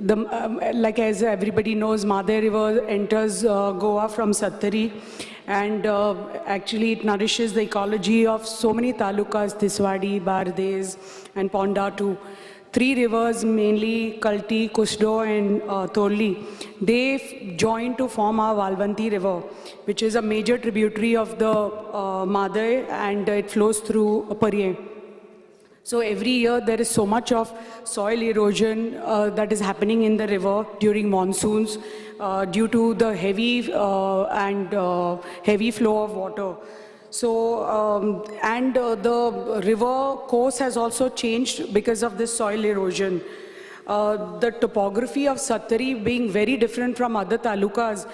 like as everybody knows, Madai River enters Goa from Sattari, and actually it nourishes the ecology of so many talukas, Tiswadi, Bardes, and Ponda too. Three rivers, mainly Kalti, Kusdo, and Torli, they join to form our Valvanti River, which is a major tributary of the Madai, and it flows through Parye. So every year there is so much of soil erosion that is happening in the river during monsoons due to the heavy heavy flow of water. So, the river course has also changed because of this soil erosion. The topography of Sattari being very different from other talukas,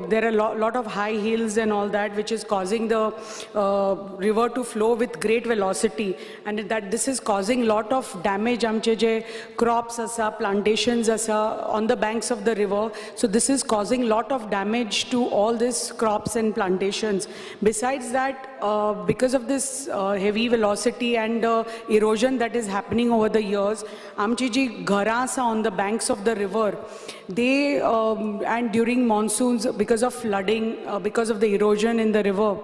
there are a lot of high hills and all that, which is causing the river to flow with great velocity, and that this is causing lot of damage. Crops asa, plantations asa on the banks of the river. So this is causing lot of damage to all these crops and plantations. Besides that, because of this heavy velocity and erosion that is happening over the years, आमची जी घरां आसा on the banks of the river, they and during monsoons, because of flooding, because of the erosion in the river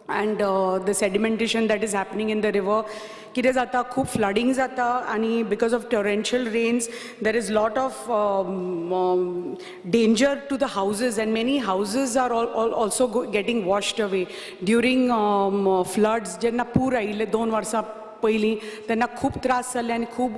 and the sedimentation that is happening in the river, कितें जाता, खूब flooding जाता, and because of torrential rains there is lot of danger to the houses, and many houses are also getting washed away during floods. जेन्ना पूर आयिल्ले 2 वर्सां पयलीं तेन्ना खूब त्रास जाल्ले आनी खूब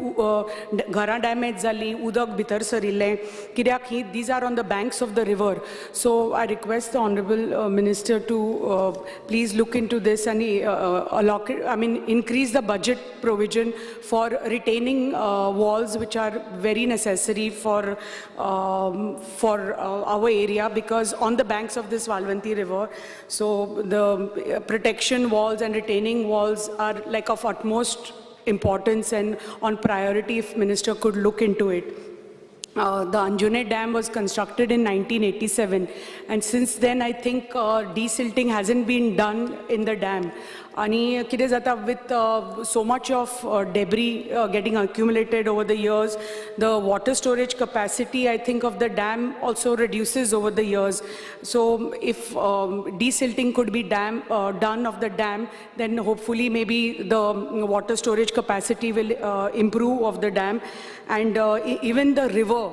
घरां डॅमेज जाल्लीं, उदक भितर सरिल्लें, कित्याक these are on the banks of the river. So I request the Honorable Minister to please look into this and increase the budget provision for retaining walls, which are very necessary for our area, because on the banks of this Valvanti River, so the protection walls and retaining walls are like of utmost importance and on priority if Minister could look into it. The Anjune Dam was constructed in 1987, and since then I think desilting hasn't been done in the dam. आणि कितें जाता, with so much of debris getting accumulated over the years, the water storage capacity, I think, of the dam also reduces over the years. So if desilting could be done of the dam, then hopefully maybe the water storage capacity will improve of the dam, and even the river.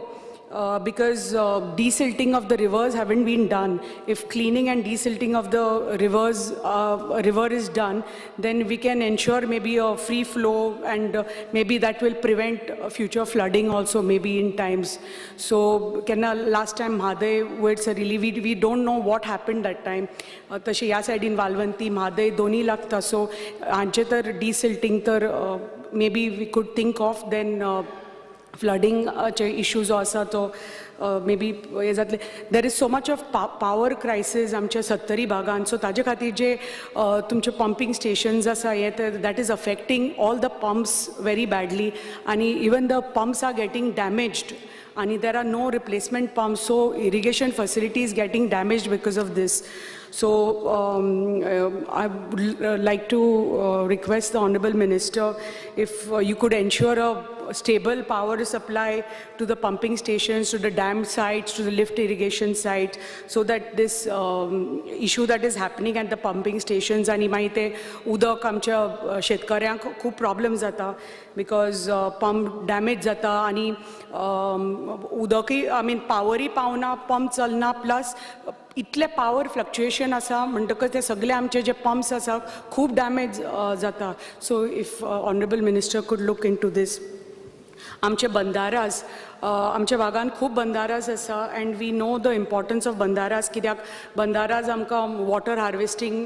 Because desilting of the rivers haven't been done. If cleaning and desilting of the river is done, then we can ensure maybe a free flow, and maybe that will prevent future flooding also maybe in times. So last time Madai we don't know what happened that time. तशें ह्या सायडीन वालवंती म्हादय दोनी लागता, so हांचे तर desilting तर maybe we could think of, then flooding issues also, so maybe there is so much of power crisis आमच्या सत्तरी भागान, so ताजे खातीर जे तुमचे pumping stations आसा that is affecting all the pumps very badly, and even the pumps are getting damaged, and there are no replacement pumps, so irrigation facility is getting damaged because of this. So I would like to request the Honorable Minister if you could ensure a stable power supply to the pumping stations, to the dam sites, to the lift irrigation sites, so that this issue that is happening at the pumping stations, and माहिती उदक आमच्या शेतकऱ्यांक खूब problem जाता, because pump damage जाता, आणि उदकय पावरय पावना, pump चलना, plus इतले पावर फ्लक्च्युएशन आसा म्हणटकच ते सगळे आमचे जे पंप्स आसा खूब डॅमेज जाता. So if honourable minister could look into this. आमचे बंदाराज, आमच्या भागान खूब बंदाराज आसा, and we know the importance of bandharas, कित्याक बंदाराज आमकां water harvesting,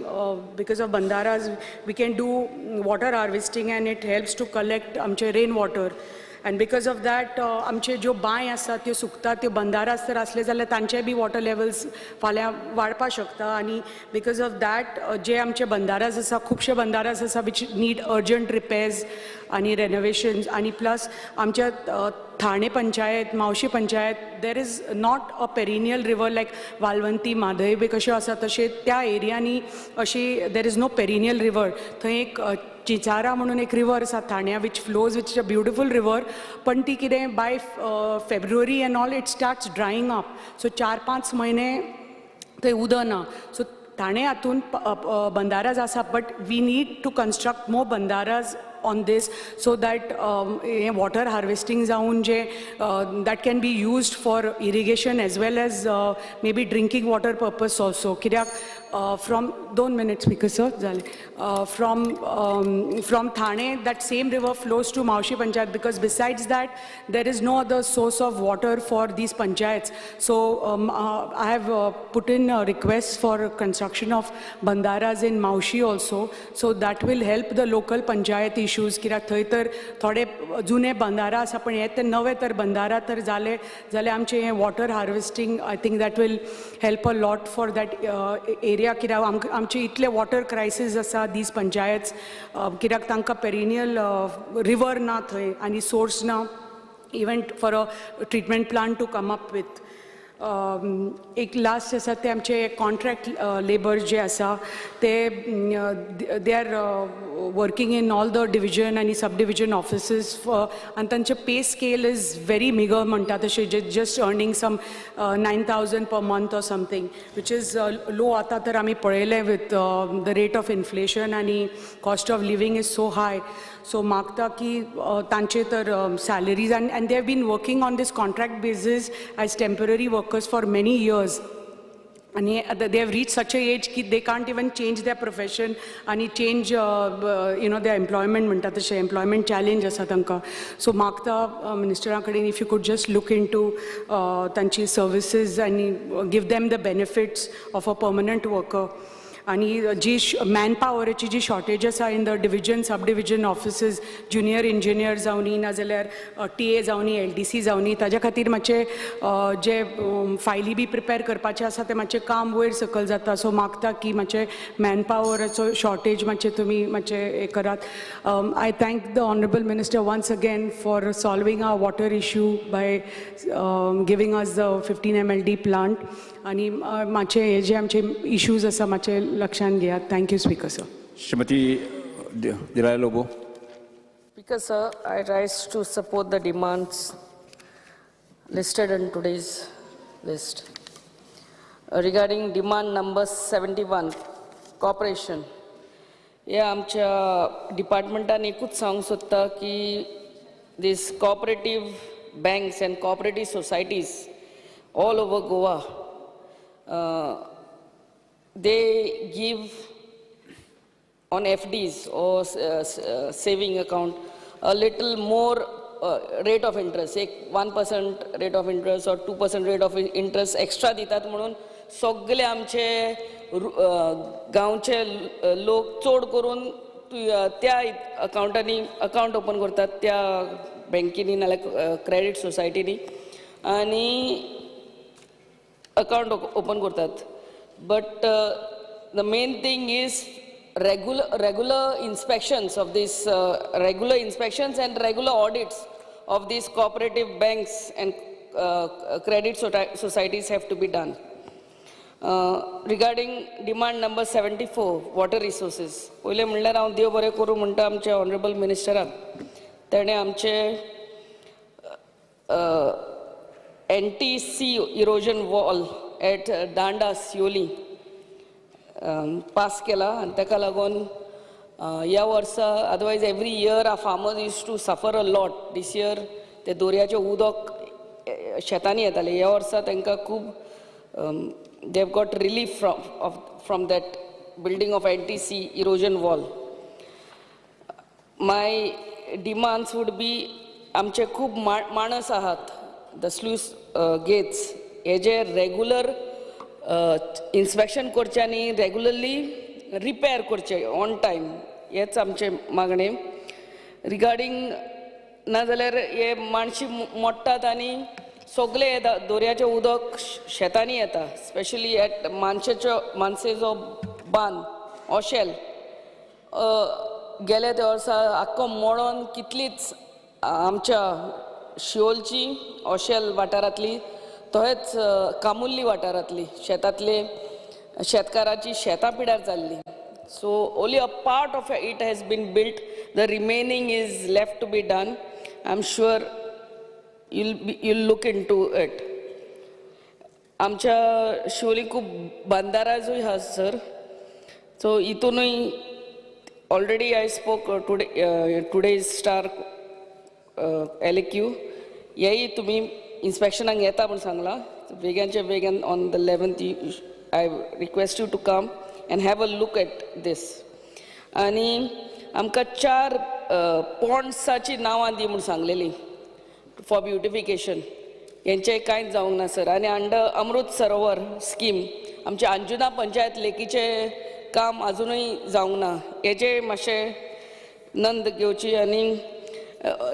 because of bandharas we can do water harvesting, and it helps to collect आमचे rain water. And because of that, आमचे ज्यो बांय आसा त्यो सुकतात, त्यो बंदाराज जर असले जाल्यार तांचे बी वॉटर लेवल्स फाल्यां वाडपाक शकता. आनी बिकॉज ऑफ दॅट जे आमचे बंदाराज आसा, खुबशे बंदाराज आसा विच नीड अर्जंट रिपेर्स, आणि रेनोवेशन्स आणि प्लस आमच्या Thane panchayat Mauxi panchayat there is not a perennial river like Valvanti Madei बी कशें आसा तशें त्या एरियांनी अशी there is no perennial river थंय एक चिचारा म्हणून एक रिवर आसा ठाण्या which flows which is a beautiful river पण ती कितें by February end all it starts drying up so 4-5 म्हयने थंय उदक ना सो ठाणे हातून बंदाराज आसा but we need to construct more bandharas on this so that water harvesting जाऊन जे that can be used for irrigation as well as maybe drinking water purpose also कित्याक from 2 minutes because sir from Thane that same river flows to Maushi Panchayat because besides that there is no other source of water for these panchayats so I have put in requests for construction of bandaras in Maushi also so that will help the local panchayat issues कित्याक थंय तर थोडे जुने बंदारा आसा पण हे ते नवे तर बंदारा तर जाले जाल्यार आमचे हे water harvesting I think that will help a lot for that area कित्याक आमचे इतले वॉटर क्रायसीस आसा दीज पंचायत्स कित्याक तांकां पेरिनियल रिवर ना थंय आनी सोर्स ना even for a treatment plant to come up with एक लास्ट आसा ते आमचे कॉन्ट्रॅक्ट लेबर जे आसा ते they are working in all the division आनी सब डिविजन ऑफिसीस आनी तांचे पे स्केल इज व्हेरी मिगर म्हणटा तशें just earning some 9,000 per month or something which is low आतां तर आमी पळयलें with the rate of inflation आनी cost of living is so high so मागता की तांचे तर salaries and they have been working on this contract basis as temporary workers for many years and they have reached such a age that they can't even change their profession and change their employment म्हणटा तशें employment challenge आसा तांकां so मागता मिनिस्टरा कडेन if you could just look into तांची services and give them the benefits of a permanent worker आणि जी मॅनपावराची जी शॉर्टेज आसा in the division sub division offices junior engineer जावनी नाजाल्यार TA जावनी LDC जावनी ताज्या खातीर मातशें जे फायली बी प्रिपेर करपाचें आसा तें मातशें काम वयर सकयल जाता सो मागता की मातशें मॅनपावराचो शॉर्टेज मातशें तुमी मातशें हें करात I thank the honourable minister once again for solving our water issue by giving us the 15 MLD plant आणि मातशें हे जे आमचे इश्यूज आसा मातशें लक्षांत घेयात थँक्यू स्पीकर सर श्रीमती दिलाय Lobo Speaker sir, I rise to support the demands listed in today's list. Regarding demand number 71, cooperation. हे आमच्या डिपार्टमेंटान एकूच सांगूंक सोदता की these cooperative banks and cooperative societies all over Goa they give on FDs or saving account a little more rate of interest, एक 1% rate of interest or 2% rate of interest extra दितात म्हणून सगळे आमचे गांवचे लोक चड करून त्या अकाउंटांनी अकाउंट ओपन करतात त्या बँकेनी नाल्यार क्रेडीट सोसायटीनी आनी अकाउंट ओपन करतात but the main thing is regular inspections of this regular inspections and regular audits of these cooperative banks and credit societies have to be done. Regarding demand number 74, water resources. पहिले म्हणल्यार हांव देव बरें करूं म्हणटा आमच्या honourable मिनिस्टराक तेणें आमचे NTC erosion wall at Danda Sioli pass केला आणि ताका लागून ह्या वर्सा अदरवायज एवरी इयर आ farmers use to suffer a lot this year ते दर्याचें उदक शेतांनी येतालें ह्या वर्सा तांकां खूब they have got relief from that building of NTC erosion wall. My demands would be आमचे खूब माणस आहात द स्लूस गेट्स हे जे रेगुलर इन्स्पेक्शन करचे आनी रेगुलरली रिपेर करचे ऑन टायम हेच आमचे मागणे. रिगार्डींग नाजाल्यार हे माणशी मोडटात आनी सगळे दर्याचें उदक शेतांनी येता स्पेशली एट मानसेचो बांद ओशेल गेल्या त्या वर्सा आख्खो मोडोन कितलीच आमच्या शिओलची ओशेल वाठारांतली तशेंच कामुल्ली वाठारांतली शेतांतले शेतकाराची शेतां पिड्यार जाल्ली. So only a part of it has been built. The remaining is left to be done. I am sure you'll look into it. आमच्या शिवोली खूप बंदाराजूय आहा सर. सो हितूनय already I spoke today star LAQ हेय तुमी इन्स्पेक्शनाक येता म्हूण सांगला. वेग्यांच्या वेगान on the 11th I request you to come and have a look at this. आनी आमकां 4 पॉन्ड्साची नांवां दी म्हूण सांगलेली फॉर ब्युटिफिकेशन. यांचे कांयच जावंक ना सर. आनी अंडर अमृत सरोवर स्कीम आमचे अंजुना पंचायत लेकीचे काम अजूनय जावंक ना. हेजे मातशें नंद घेवची. आनी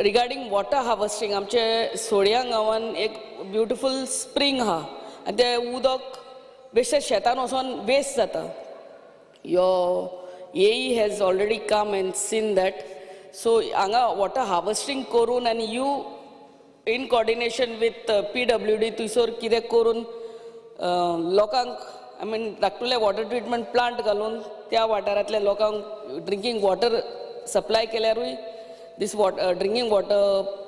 रिगार्डींग वॉटर हार्वेस्टिंग आमचे सोड्या गांवान एक ब्युटिफूल स्प्रींग आहा आनी तें उदक बेश्टें शेतान वचोन वेस्ट जाता. यो AE has already come and seen that. So हांगा वॉटर हार्वेस्टिंग करून आनी you in coordination with PWD थंयसर कितें करून लोकांक आय मीन धाकटुले वॉटर ट्रिटमेंट प्लांट घालून त्या वाठारांतल्या लोकांक ड्रिंकींग वॉटर सप्लाय केल्यारूय this drinking water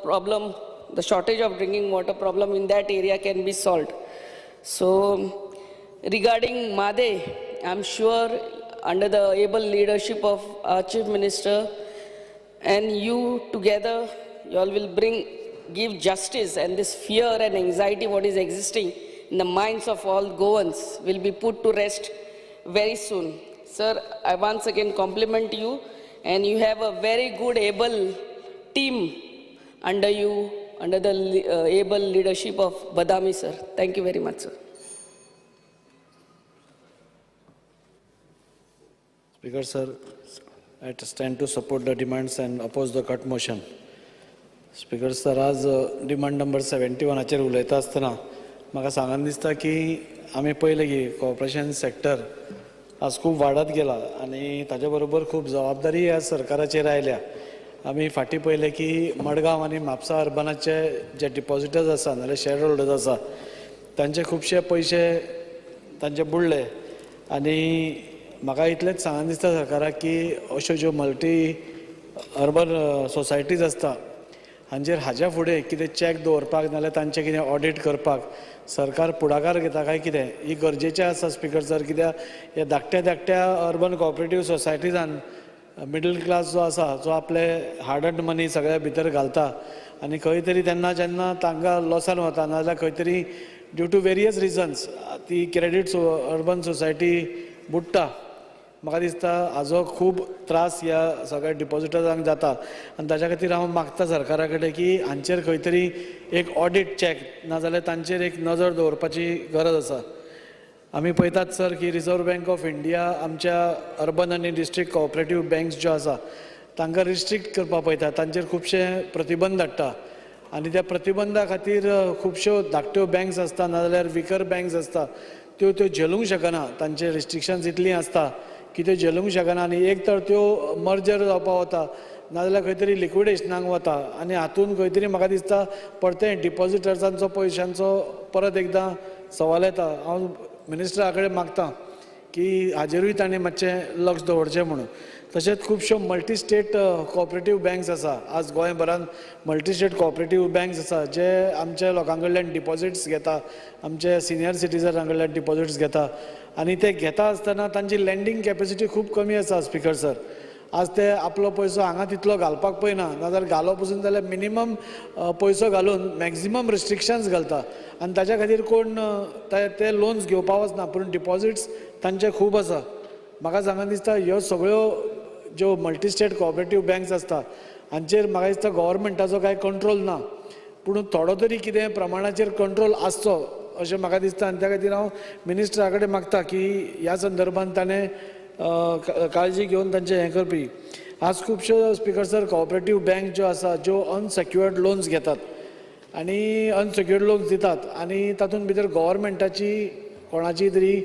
problem, the shortage of drinking water problem in that area can be solved. So regarding Made, I'm sure under the able leadership of our Chief Minister and you together, you all will give justice, and this fear and anxiety what is existing in the minds of all Goans will be put to rest very soon. Sir, I once again compliment you. And you have a very good, able team under you, under the able leadership of Badami, sir. Thank you very much, sir. Speaker, sir, I stand to support the demands and oppose the cut motion. Speaker, sir, आज demand number 71 chair उलयता आसतना म्हाका सांगन दिसता की आमी पळयलें की कॉर्पोरेशन सेक्टर आज खूब वाडत गेला आनी ताचे बरोबर खूब जबाबदारी ह्या सरकाराचेर आयल्या. आमी फाटीं पळयलें की मडगांव आनी म्हापसा अर्बनाचे जे डिपॉझिटर्स आसा नाजाल्यार शेअर होल्डर्स आसा तांचे खुबशे पयशे तांचे बुडले. आनी म्हाका इतलेंच सांगन दिसता सरकाराक की अश्यो ज्यो मल्टी अर्बन सोसायटीज आसता हांचेर हाज्या फुडें कितें चॅक दवरपाक नाजाल्यार तांचें कितें ऑडिट करपाक सरकार पुढाकार घेता काय कितें ही गरजेचें आसा. स्पिकर सर, कित्याक हे धाकट्या अर्बन कॉपरेटीव सोसायटीजान मिडल क्लास जो आसा जो आपले हार्ड अर्न्ड मनी सगळ्या भितर घालता आनी खंय तरी जेन्ना तांकां लॉसान वता नाजाल्यार खंय तरी ड्यू टू वेरियस रिजन्स ती क्रेडीट अर्बन सोसायटी बुडटा. म्हाका दिसता हाजो खूब त्रास ह्या सगळ्या डिपॉझिटर्सांक जाता आनी ताच्या खातीर हांव मागता सरकारा कडेन की हांचेर खंय तरी एक ऑडिट चॅक नाजाल्यार तांचेर एक नजर दवरपाची गरज आसा. आमी पळयतात सर की रिजर्व बँक ऑफ इंडिया आमच्या अर्बन आनी डिस्ट्रिक्ट कॉपरेटीव बँक्स ज्यो आसा तांकां रिस्ट्रिक्ट करपाक पळयता, तांचेर खुबशे प्रतिबंध हाडटा आनी त्या प्रतिबंधा खातीर खुबश्यो धाकट्यो बँक्स आसता नाजाल्यार विकर बँक्स आसता त्यो झेलूंक शकना. तांचे रिस्ट्रिक्शन्स इतलीं आसता की त्यो झेलूंक शकना आनी एक तर त्यो मर्जर जावपाक वता नाजाल्यार खंय तरी लिक्विडेशनाक वता आनी हातून खंय तरी म्हाका दिसता परतें डिपॉझिटर्सांचो पयशांचो परत एकदां सवाल येता. हांव मिनिस्टरा कडेन मागतां की हाजेरूय ताणें मातशें लक्ष दवरचें म्हणून. तशेंच खुबश्यो मल्टी स्टेट कॉपरेटीव बँक्स आसा. आज गोंयभरांत मल्टी स्टेट कॉपरेटीव बँक्स आसा जे आमच्या लोकां कडल्यान डिपॉझिट्स घेता, आमचे सिनियर सिटीजनां कडल्यान डिपॉझिट्स घेता आनी ते घेता आसतना तांची लँडींग कॅपेसिटी खूब कमी आसा. स्पिकर सर, आज ते आपलो पयसो हांगा तितलो घालपाक पळयना नाजाल्यार घालप पसून जाल्यार मिनिमम पयसो घालून मॅक्झिमम रिस्ट्रिक्शन्स घालता आनी ताच्या खातीर कोण ते लोन्स घेवपाक वचना पूण डिपॉझिट्स तांचे खूब आसा. म्हाका सांगन दिसता ह्यो सगळ्यो ज्यो मल्टी स्टेट कॉपरेटीव बँक्स आसता हांचेर म्हाका दिसता गव्हर्मेंटाचो कांय कंट्रोल ना पूण थोडो तरी कितें प्रमाणाचेर कंट्रोल आसचो अशें म्हाका दिसता. आनी त्या खातीर हांव मिनिस्टरा कडेन मागता की ह्या संदर्भांत ताणें काळजी घेवन तांचें हें करपी. आज खुबश्यो स्पिकर सर कॉपरेटीव बँक ज्यो आसा ज्यो अनसेक्युअर्ड लोन्स घेतात आनी अनसेक्युअर्ड लोन्स दितात आनी तातूंत भितर गव्हर्मेंटाची कोणाची तरी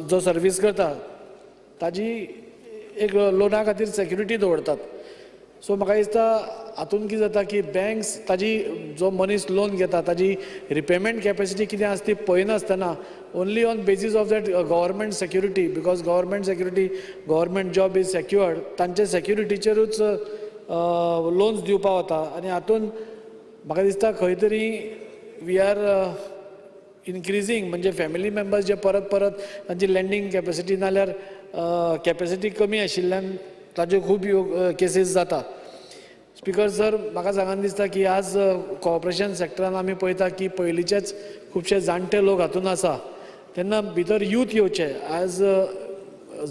जो सर्वीस करता ताजी एक लोना खातीर सेक्युरिटी दवरतात. सो म्हाका दिसता हातून कितें जाता की बँक्स ताजी जो मनीस लोन घेता ताजी रिपेमेंट कॅपेसिटी कितें आसा ती पळयनासतना only on basis of that government security, because government security, government job is secured, तांचे सेक्युरिटीचेरूच लोन्स दिवपा वता. आनी हातून म्हाका दिसता खंय तरी वी आर इनक्रिजींग, म्हणजे फॅमिली मेंबर्स जे परत परत तांची लँडींग कॅपेसिटी नाल्यार कॅपेसिटी कमी आशिल्ल्यान ताज्यो खूब केसीस जाता. स्पिकर सर, म्हाका सांगान दिसता की आज कॉर्पोरेशन सेक्टरान आमी पळयता की पयलींचेच खुबशे जाणटे लोक हातून आसा, तेन्ना भितर यूथ येवचे. आज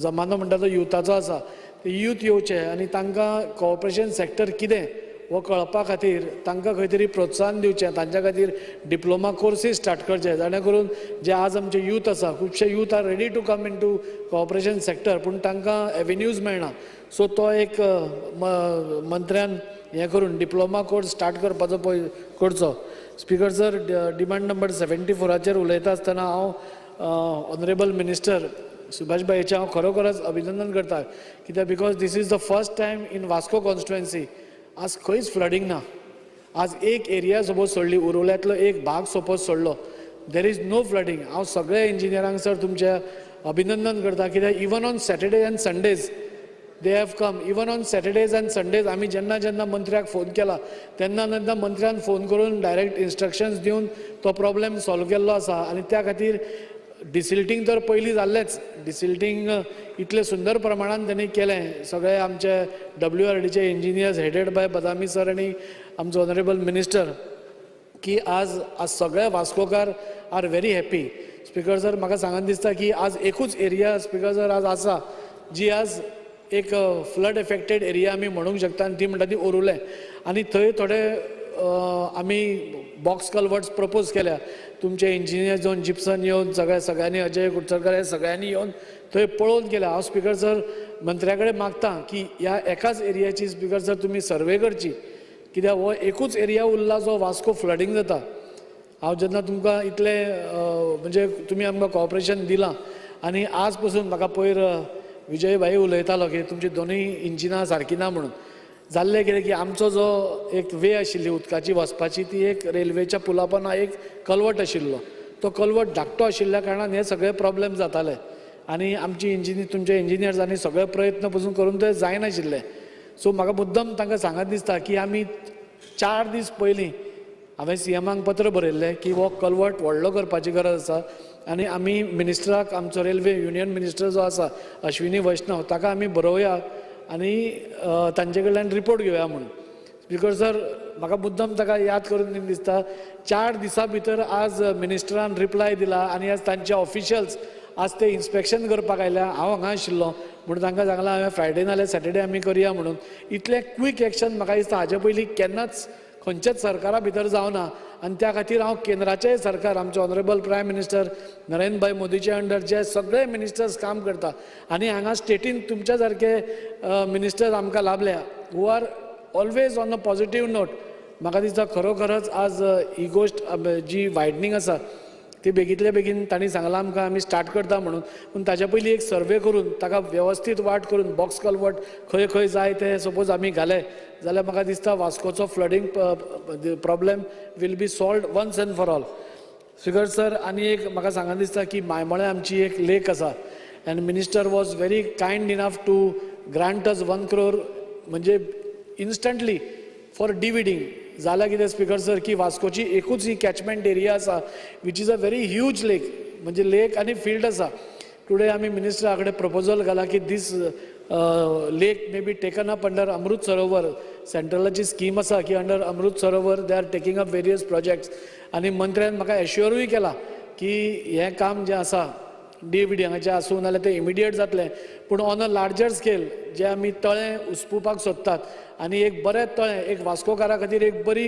जमानो म्हणटा तो युथाचो आसा, ते यूथ येवचे आनी तांकां कॉर्पोरेशन सेक्टर कितें हो कळपा खातीर तांकां खंय तरी प्रोत्साहन दिवचें, तांच्या खातीर डिप्लोमा कोर्सीस स्टार्ट करचे, जेणे करून जे आज आमचे यूथ आसा, खुबशे youth are ready to come in to corporation sector, पूण तांकां एवेन्यूज मेळना. सो तो एक मंत्र्यान हें करून डिप्लोमा कोर्स स्टार्ट करपाचो करचो. स्पिकर सर, डिमांड नंबर 74 उलयता आसतना हांव ऑनरेबल मिनिस्टर सुभाष भाईचे हांव खरोखरच अभिनंदन करता. कित्याक because this is the first time in Vasco constituency आज खंयच फ्लडिंग ना. आज एक एरिया सपोज सोडली, उरवल्यांतलो एक भाग सपोज सोडलो, देर इज नो फ्लडिंग. हांव सगळ्या इंजिनियरांक सर तुमचे अभिनंदन करता, कित्याक even on Saturday and Sundays they have come. Even on Saturdays and Sundays आमी जेन्ना जेन्ना मंत्र्याक फोन केला तेन्ना तेन्ना मंत्र्यान फोन करून डायरेक्ट इन्स्ट्रक्शन्स दिवन तो प्रॉब्लेम सॉल्व केल्लो आसा. आनी त्या खातीर डिसिल्टींग तर पयलीं जाल्लेंच, डिसिल्टींग इतले सुंदर प्रमाणान त्यांनी केलें. सगळे आमचे WRDचे engineers headed by Badami sir आनी आमचो ऑनरेबल मिनिस्टर, की आज सगळे वास्कोकार are very happy. Speaker sir, म्हाका सांगान दिसता की आज एकूच एरिया स्पिकर सर आज आसा जी आज एक फ्लड एफेक्टेड एरिया आमी म्हणूंक शकता, आनी ती म्हणटा ती ओरुले. आनी थंय थोडे आमी बॉक्स कल्वर्ट्स प्रपोज केल्या. तुमचे इंजिनियर्स येवन, जिप्सन येवन, सगळ्यांनी, अजय कुडचरकर हे सगळ्यांनी येवन थंय पळोवन गेल्या. हांव स्पिकर सर मंत्र्या कडेन मागता की ह्या एकाच एरियाची स्पिकर सर तुमी सर्वे करची, कित्याक हो एकूच एरिया उरला जो वास्को फ्लडिंग जाता. हांव जेन्ना तुमकां इतले म्हणजे तुमी आमकां कॉर्पोरेशन दिलां, आनी आज पसून म्हाका पयर विजय भाई उलयतालो की तुमची दोनूय इंजिनां सारकीं ना म्हणून. जाल्लें कितें की आमचो जो एक वे आशिल्ली उदकाची वचपाची ती एक रेल्वेच्या पुला पोंदा एक कल्वट आशिल्लो, तो कल्वट धाकटो आशिल्ल्या कारणान हे सगळे प्रॉब्लेम जाताले. आनी आमची तुमचे इंजिनियर्सांनी सगळे प्रयत्न पसून करून ते जायनाशिल्ले. सो म्हाका मुद्दम तांकां सांगत दिसता की आमी 4 दीस पयलीं हांवें CMाक पत्र बरयल्लें की हो कल्वट व्हडलो करपाची गरज आसा, आनी आमी मिनिस्टराक, आमचो रेल्वे युनियन मिनिस्टर जो आसा अश्विनी वैष्णव, ताका आमी बरोवया आनी तांचे कडल्यान रिपोर्ट घेवया म्हणून. स्पिकर सर, म्हाका मुद्दम ताका याद करून दिसता 4 दिसां भितर आज मिनिस्टरान रिप्लाय दिला आनी आज तांचे ऑफिशियल्स आज ते इन्स्पेक्शन करपाक आयल्या. हांव हांगा आशिल्लो म्हणून तांकां सांगलां हांवें फ्रायडे नाल्यार सॅटर्डे आमी करया म्हणून. इतलें क्वीक एक्शन म्हाका दिसता हाजे पयलीं केन्नाच खंयच्याच सरकारा भितर जावना. आनी त्या खातीर हांव केंद्राचें सरकार, आमचे ऑनरेबल प्रायम मिनिस्टर नरेंद्र भाई मोदीचे अंडर जे सगळे मिनिस्टर्स काम करता, आनी हांगा स्टेटीन तुमच्या सारके मिनिस्टर्स आमकां लाभल्या who are always on a positive note. म्हाका दिसता खरोखरच आज ही गोश्ट जी वायडनींग आसा ती बेगींतल्या बेगीन तांणी सांगलां आमकां आमी स्टार्ट करता म्हणून. पूण ताच्या पयलीं एक सर्वे करून ताका वेवस्थीत वाट करून बॉक्स कल्वट खंय खंय जाय ते सपोज आमी घाले जाल्यार म्हाका दिसता वास्कोचो flooding problem will be solved once and for all. Speaker sir, आनी एक म्हाका सांगन दिसता की मायमळे आमची एक लेक आसा, and minister was very kind enough to grant us 1 crore म्हणजे इन्स्टंटली फॉर डिविडिंग. जाल्यार कितें स्पिकर सर की वास्कोची एकूच ही कॅचमेंट एरिया आसा which is a very huge lake, म्हणजे लेक आनी फील्ड आसा. टुडे आमी मिनिस्टरा कडेन प्रपोजल घाला की this lake may be taken up under Amrit Sarovar. सेंट्रलाची स्कीम आसा की under Amrit Sarovar they are taking up various projects. आनी मंत्र्यान म्हाका एश्युरूय केला की हें काम जें आसा डिविडी हांगाचें आसूं नाल्यार तें इमिडिएट जातलें, पूण ऑन अ लार्जर स्केल जे आमी तळें उसपुपाक सोदतात आनी एक बरें तळें एक वास्कोकारा खातीर एक बरी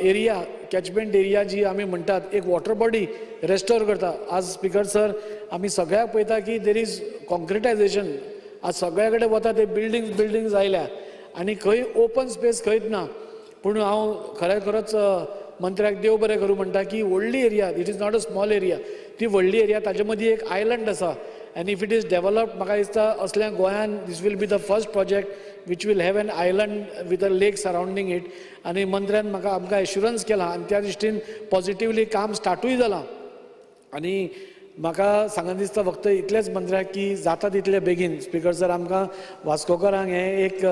एरिया कॅचमेंट एरिया जी आमी म्हणटात एक वॉटर बॉडी रेस्टोर करता. आज स्पिकर सर आमी सगळ्याक पळयता की देर इज कॉन्क्रिटायझेशन. आज सगळ्या कडेन वता ते बिल्डिंग्स आयल्या आनी खंय ओपन स्पेस खंयच ना. पूण हांव खरोच मंत्र्याक देव बरें करूं म्हणटा की व्हडली area, it is not a small area, ती व्हडली एरिया, ताजे मदीं एक आयलंड आसा and if it is developed, म्हाका दिसता असल्या गोंयान this will be the first project which will have an island with a lake surrounding it. आनी मंत्र्यान म्हाका आमकां एश्युरन्स केला आनी त्या दृश्टीन पॉझिटिव्हली काम स्टार्टूय जालां. आनी म्हाका सांगन दिसता फक्त इतलेंच मंत्र्याक की जाता तितले बेगीन स्पीकर सर आमकां वास्कोकारांक हें एक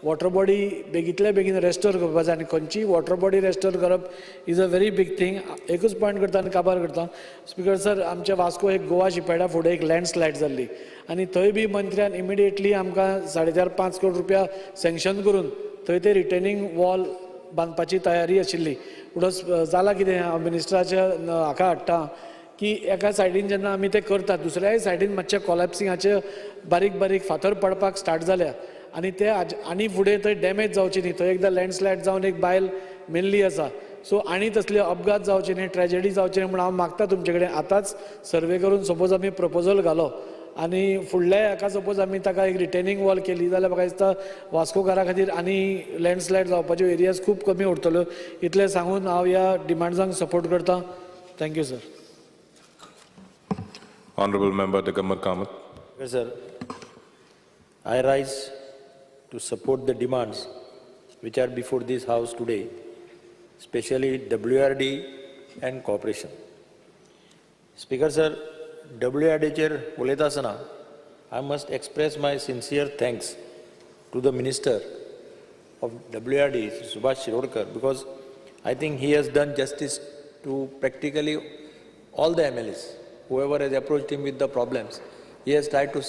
वॉटर बॉडी बेगीतल्या बेगीन रेस्टोर करपाक जाय. आनी खंयची वॉटर बॉडी रेस्टोर करप is a very big thing. एकूच पॉयंट करता आनी काबार करता. स्पीकर सर आमच्या वास्को एक गोवा शिपेडा फुडें एक लँडस्लायड जाल्ली आनी थंय बी मंत्र्यान इमिडिएटली आमकां 4.5 करोड रुपया सँक्शन करून थंय ते रिटेनिंग वॉल बांदपाची तयारी आशिल्ली. उडोस जाला कितें हांव मिनिस्टराच्या हाका हाडटा की एका सायडीन जेन्ना आमी ते करतात दुसऱ्याय सायडीन मातशे कॉलॅप्सिंगाचे बारीक बारीक फातर पडपाक स्टार्ट जाल्या आनी ते आनी फुडें थंय डॅमेज जावची न्ही. थंय एकदां लँडस्लायड जावन एक बायल मेल्ली आसा. सो आनी तसले अपघात जावचे न्ही, ट्रॅजेडी जावचे न्ही म्हणून हांव मागता तुमचे कडेन आतांच सर्वे करून सपोज आमी प्रपोजल घालो आनी फुडल्या हाका सपोज आमी ताका एक रिटेनिंग वॉल केली जाल्यार म्हाका दिसता वास्कोकारा खातीर आनी लँडस्लायड जावपाच्यो एरियाज खूब कमी उरतल्यो. इतलें सांगून हांव ह्या डिमांड्सांक सपोर्ट करता. Thank you sir. Honorable Member Dagamar Kamath. Yes, sir. I rise to support the demands which are before this House today, especially WRD and cooperation. Speaker, sir, WRD chair Uletasana, I must express my sincere thanks to the Minister of WRD, Subhash Shirodkar, because I think he has done justice to practically all the MLAs. Whoever has approached him with the problems, he has tried to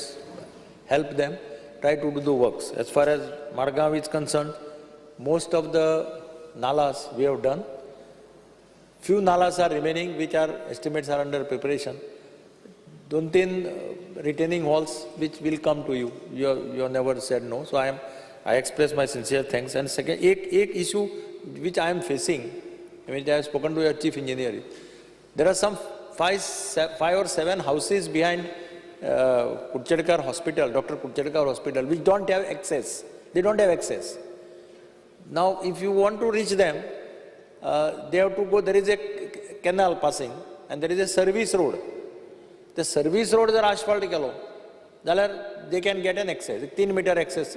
help them, try to do the works. As far as Margaon is concerned, most of the nalas we have done. Few nalas are remaining, which are estimates are under preparation. 2-3 retaining walls which will come to you. You have never said no. So I express my sincere thanks. And second, एक issue which I am facing, which I have spoken to your chief engineer. There are some 5 or 7 houses behind Kurchedkar Hospital, Dr. Kurchedkar Hospital, which don't have access. They don't have access. Now, if you want to reach them, they have to go. There is a canal passing, and there is a service road. The service road is asphalt kelo. They can get an access. 3 meter access.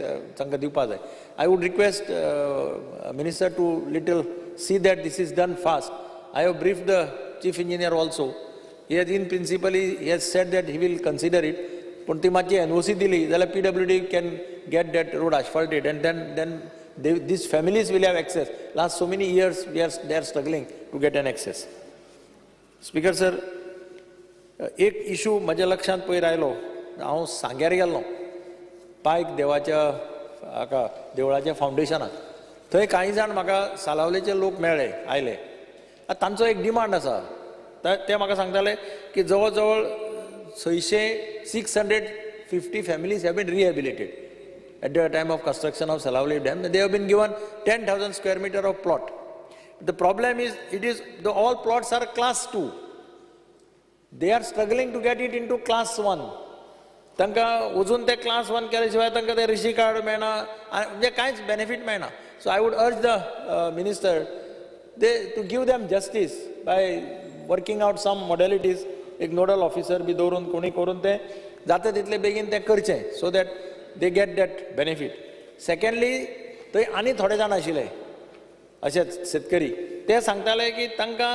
I would request Minister to see that this is done fast. I have briefed the chief engineer also. He has in principle, he has said that he will consider it. But NOC dili, PWD can get that road asphalted, and then these families will have access. Last so many years, they are struggling to get an access. Speaker sir, एक issue म्हज्या लक्षांत पयर आयलो. हांव सांग्यार गेल्लो पायक देवाच्या हाका देवळाच्या फावंडेशनाक. थंय कांय जाण म्हाका सालावलेचे लोक मेळ्ळे आयले. तांचो एक डिमांड आसा. ते म्हाका सांगताले की जवळ जवळ 650 families have been rehabilitated at the time of construction of Salavli Dam. They have been given 10,000 square meter of plot. The problem is, all plots are class 2. They are struggling to get it into class 1. तांकां अजून ते class 1 केल्या शिवाय तांकां ते रिशी card मेळना, म्हणजे कांयच बेनिफीट मेळना. So I would urge the minister to give them justice by working out some modalities. एक नोडल ऑफिसर बी दवरून कोणी करून ते जाता तितले बेगीन ते करचें, so that they get that benefit. Secondly, थंय आनी थोडे जाण आशिल्ले अशेच शेतकरी. ते सांगताले की तांकां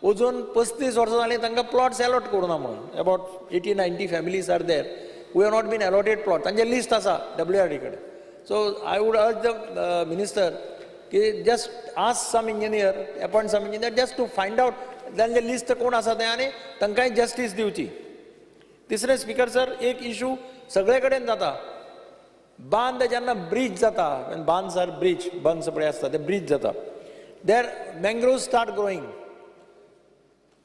अजून 35 वर्सां जालीं तांकां प्लॉट्स अलॉट करूना म्हणून. About 80-90 families are there who have not been allotted plot. तांचे लिस्ट आसा WRD कडेन. So I would urge the minister ki just ask some engineer, appoint some engineer just to find out तांचे list कोण आसा ते आनी तांकांय justice दिवची. तिसरे स्पीकर सर, एक इशू सगळे कडेन जाता. बांद जेन्ना ब्रीज जाता, बांद्स आर ब्रीज, बंग्स पळय आसता ते ब्रीज जाता, देर मँग्रोव्स स्टार्ट ग्रोईंग.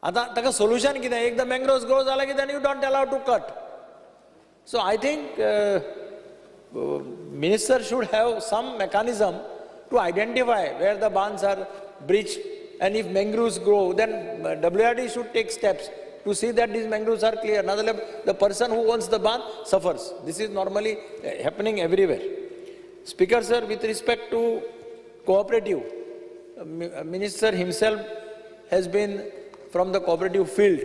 आतां ताका सोल्युशन कितें? एकदां मँग्रोव्स ग्रो जाला की then you don't allow to cut. So I think minister should have some mechanism to identify where the bands are breached, and if mangroves grow, then WRD should take steps to see that these mangroves are clear. Now the person who owns the band suffers. This is normally happening everywhere. Speaker sir, with respect to cooperative, minister himself has been from the cooperative field,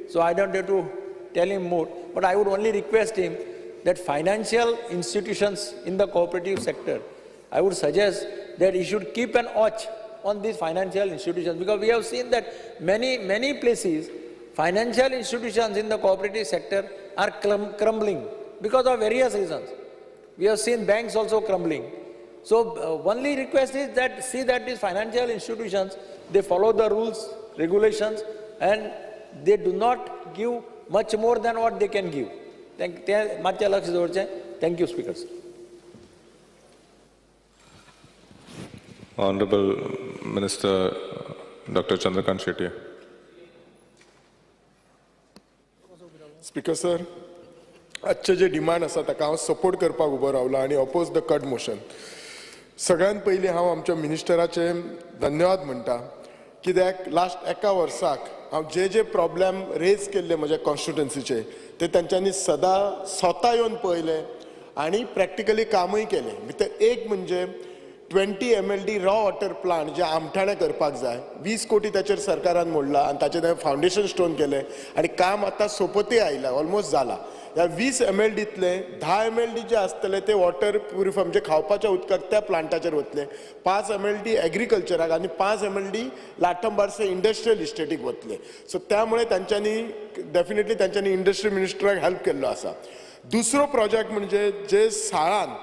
so I don't have to tell him more. But I would only request him that financial institutions in the cooperative sector, I would suggest that he should keep an watch on these financial institutions, because we have seen that many places, financial institutions in the cooperative sector are crumbling because of various reasons. We have seen banks also crumbling. So only request is that see that these financial institutions, they follow the rules, regulations, and they do not give much more than what they can give. Thank you, speakers. Honorable Minister Dr. Chandrakant Shetty. Speaker sir, आजचे जे demand आसा ताका हांव support करपाक उबो रावला आनी oppose the cut motion. सगळ्यांत पयलीं हांव आमच्या मिनिस्टराचे धन्यवाद म्हणटा, कित्याक लास्ट एका वर्साक हांव जे प्रॉब्लेम रेज केल्ले म्हज्या कॉन्स्टिट्युएन्सीचे ते तांच्यांनी सदां स्वता येवन पळयले आनी प्रॅक्टिकली कामूय केलें. भितर एक म्हणजे 20 MLD रॉ वॉटर प्लांट जे आमठाणे करपाक जाय, 20 कोटी ताचेर सरकारान मोडला आनी ताचें फावंडेशन स्टोन केलें आनी काम आतां सोंपती आयला, ऑलमोस्ट जाला. ह्या 20 MLDंतले 10 MLD जे आसतले ते वॉटर प्युरिफाय म्हणजे खावपाच्या उदकाक त्या प्लांटाचेर वतले, 5 MLD एग्रीकल्चराक आनी 5 MLD लाटंबारसे इंडस्ट्रियल इस्टेटीक वतले. सो त्यामुळे तांच्यांनी डेफिनेटली तांच्यांनी इंडस्ट्री मिनिस्टराक हेल्प केल्लो आसा. दुसरो प्रोजेक्ट म्हणजे जे साळान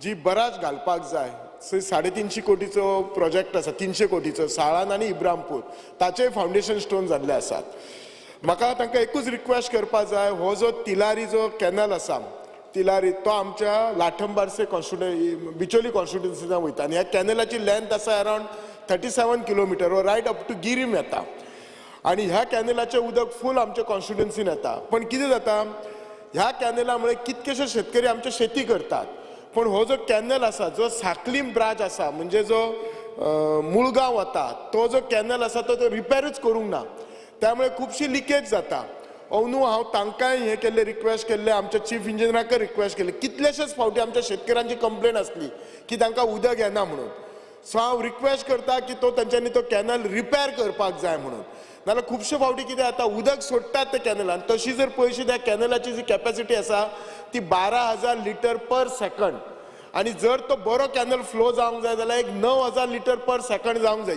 जी बराज घालपाक जाय, 350 कोटीचो प्रोजेक्ट आसा, 300 कोटीचो साळान आनी इब्रामपूर, ताचे फावंडेशन स्टोन जाल्ले आसात. म्हाका तांकां एकूच रिक्वेस्ट करपाक जाय, हो जो तिलारी जो कॅनल आसा, तिलारी तो आमच्या लाठंबारसे बिचोली कॉन्स्टिट्युएन्सींतल्यान वयता आनी ह्या कॅनलाची लेंथ आसा अरावंड 37 किलोमिटर, वो रायट अप टू गिरीम येता आनी ह्या कॅनलाचें उदक फूल आमच्या कॉन्स्टिट्युएन्सीन येता. पण कितें जाता, ह्या कॅनला मुळे कितकेशे शेतकरी आमचे शेती करतात, पण हो जो कॅनल आसा, जो साकलीम ब्रांच आसा म्हणजे जो मुळगांव वता, तो जो कॅनल आसा तो रिपेरूच करूंक ना, त्यामुळे खुबशी लिकेज जाता. अंदू हांव तांकांय हें केल्लें, रिक्वेस्ट केल्लें, आमच्या चीफ इंजिनियराकय रिक्वेस्ट केल्ली. कितलेशेच फावटी आमच्या शेतकऱ्यांची कंप्लेन आसली की तांकां उदक येना म्हणून. सो हांव रिक्वेस्ट करता की तांच्यांनी तो कॅनल रिपेर करपाक जाय म्हणून. नाल्यार खुबशे फावटी कितें जाता, उदक सोडटात ते कॅनलान, तशी जर पळयशी त्या कॅनलाची जी कॅपॅसिटी आसा ती 12,000 लिटर पर सेकंड, आनी जर तो बरो कॅनल फ्लो जावंक जाय जाल्यार एक 9,000 लिटर पर सेकंड जावंक जाय.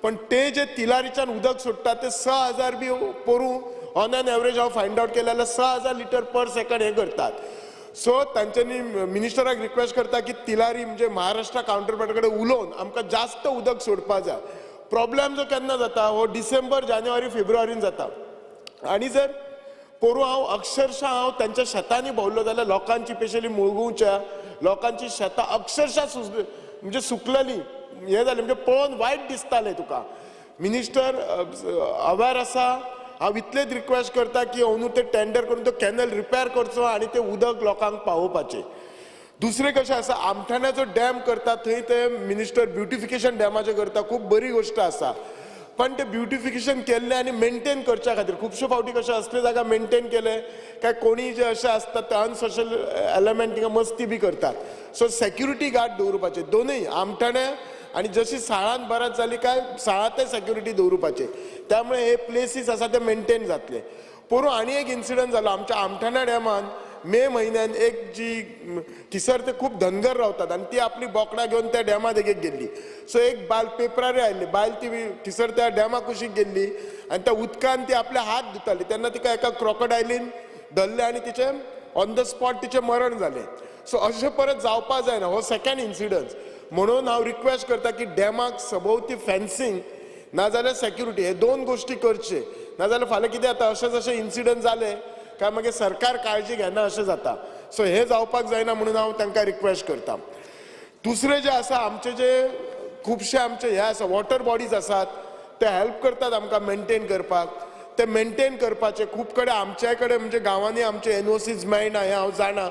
पण ते जे तिलारीच्यान उदक सोडटात ते 6,000 बी पोरू ऑन एन एवरेज हांव फायंड आउट केलें जाल्यार 6,000 लिटर पर सेकंड हे करतात. सो तांच्यांनी मिनिस्टराक रिक्वेस्ट करता की तिलारी म्हणजे महाराष्ट्रा काउंटरपार्ट कडेन उलोवन आमकां जास्त उदक सोडपा जाय. प्रॉब्लेम जो केन्ना जाता, हो डिसेंबर, जानेवारी, फेब्रुवारीन जाता. आनी जर पोरू अक्षरशः हांव तांच्या शेतांनी भोंवलो जाल्यार लोकांची, स्पेशली मुळगुंवच्या लोकांची शेतां अक्षरशः म्हणजे सुकलेली, हे जालें म्हणजे पळोवन वायट दिसतालें तुका. मिनिस्टर अवेर आसा. हांव इतलेच रिक्वेस्ट करता की अंदू ते टेंडर करून तो कॅनल रिपेर करचो आनी ते उदक लोकांक पावोवपाचें. दुसरें कशें आसा, आमठाण्याचो डॅम करता थंय ते मिनिस्टर ब्युटिफिकेशन डॅमाचें करता, खूब बरी गोश्ट आसा. पण ते ब्युटिफिकेशन केल्लें आनी मेंटेन करच्या खातीर खुबशे फावटी कशें असले जागा मेंटेन केले काय कोणी जे अशें आसता ते अनसोशल एलिमेंट तिका मस्ती बी करतात. सो सेक्युरिटी गार्ड दवरपाचे दोनूय, आमठाणे आनी जशी साळान बरात जाली काय साळांतय सेक्युरिटी दवरपाचे. त्यामुळे हे प्लेसीस आसा ते मेंटेन जातले. पोरू आनी एक इन्सिडंट जालो आमच्या आमठाणा डॅमान. मे म्हयन्यान एक जी थिसर ते खूब धनगर रावतात आनी ती आपली बोकडां घेवन त्या डॅमा देगेक गेल्ली. सो एक बायल पेपरार आयिल्ली, बायल ती थिसर त्या डॅमा कुशीक गेल्ली आनी त्या उदकान ती आपले हात धुताली तेन्ना तिका एका क्रोकोडायलीन धरले आनी तिचे ऑन द स्पॉट तिचें मरण जालें. सो अशें परत जावपा जायना. हो सेकंड इन्सिडंट म्हणून हांव रिक्वेस्ट करता की डॅमाक सभोवती फेन्सिंग नाजाल्यार सेक्युरिटी हे दोन गोश्टी करचे. नाजाल्यार फाल्यां कितें जाता, अशें जशें इन्सिडंट जाले काय मागीर सरकार काळजी घेना अशें जाता. सो हे जावपाक जायना म्हणून हांव तांकां रिक्वेस्ट करता. दुसरें जें आसा, आमचे जे खुबशे आमचे हे आसा वॉटर बॉडीज आसात ते हेल्प करतात आमकां मेंटेन करपाक. ते मेंटेन करपाचे खूब कडेन आमचे कडेन म्हणजे गांवांनी आमचे NOCs मेळना हें हांव जाणा.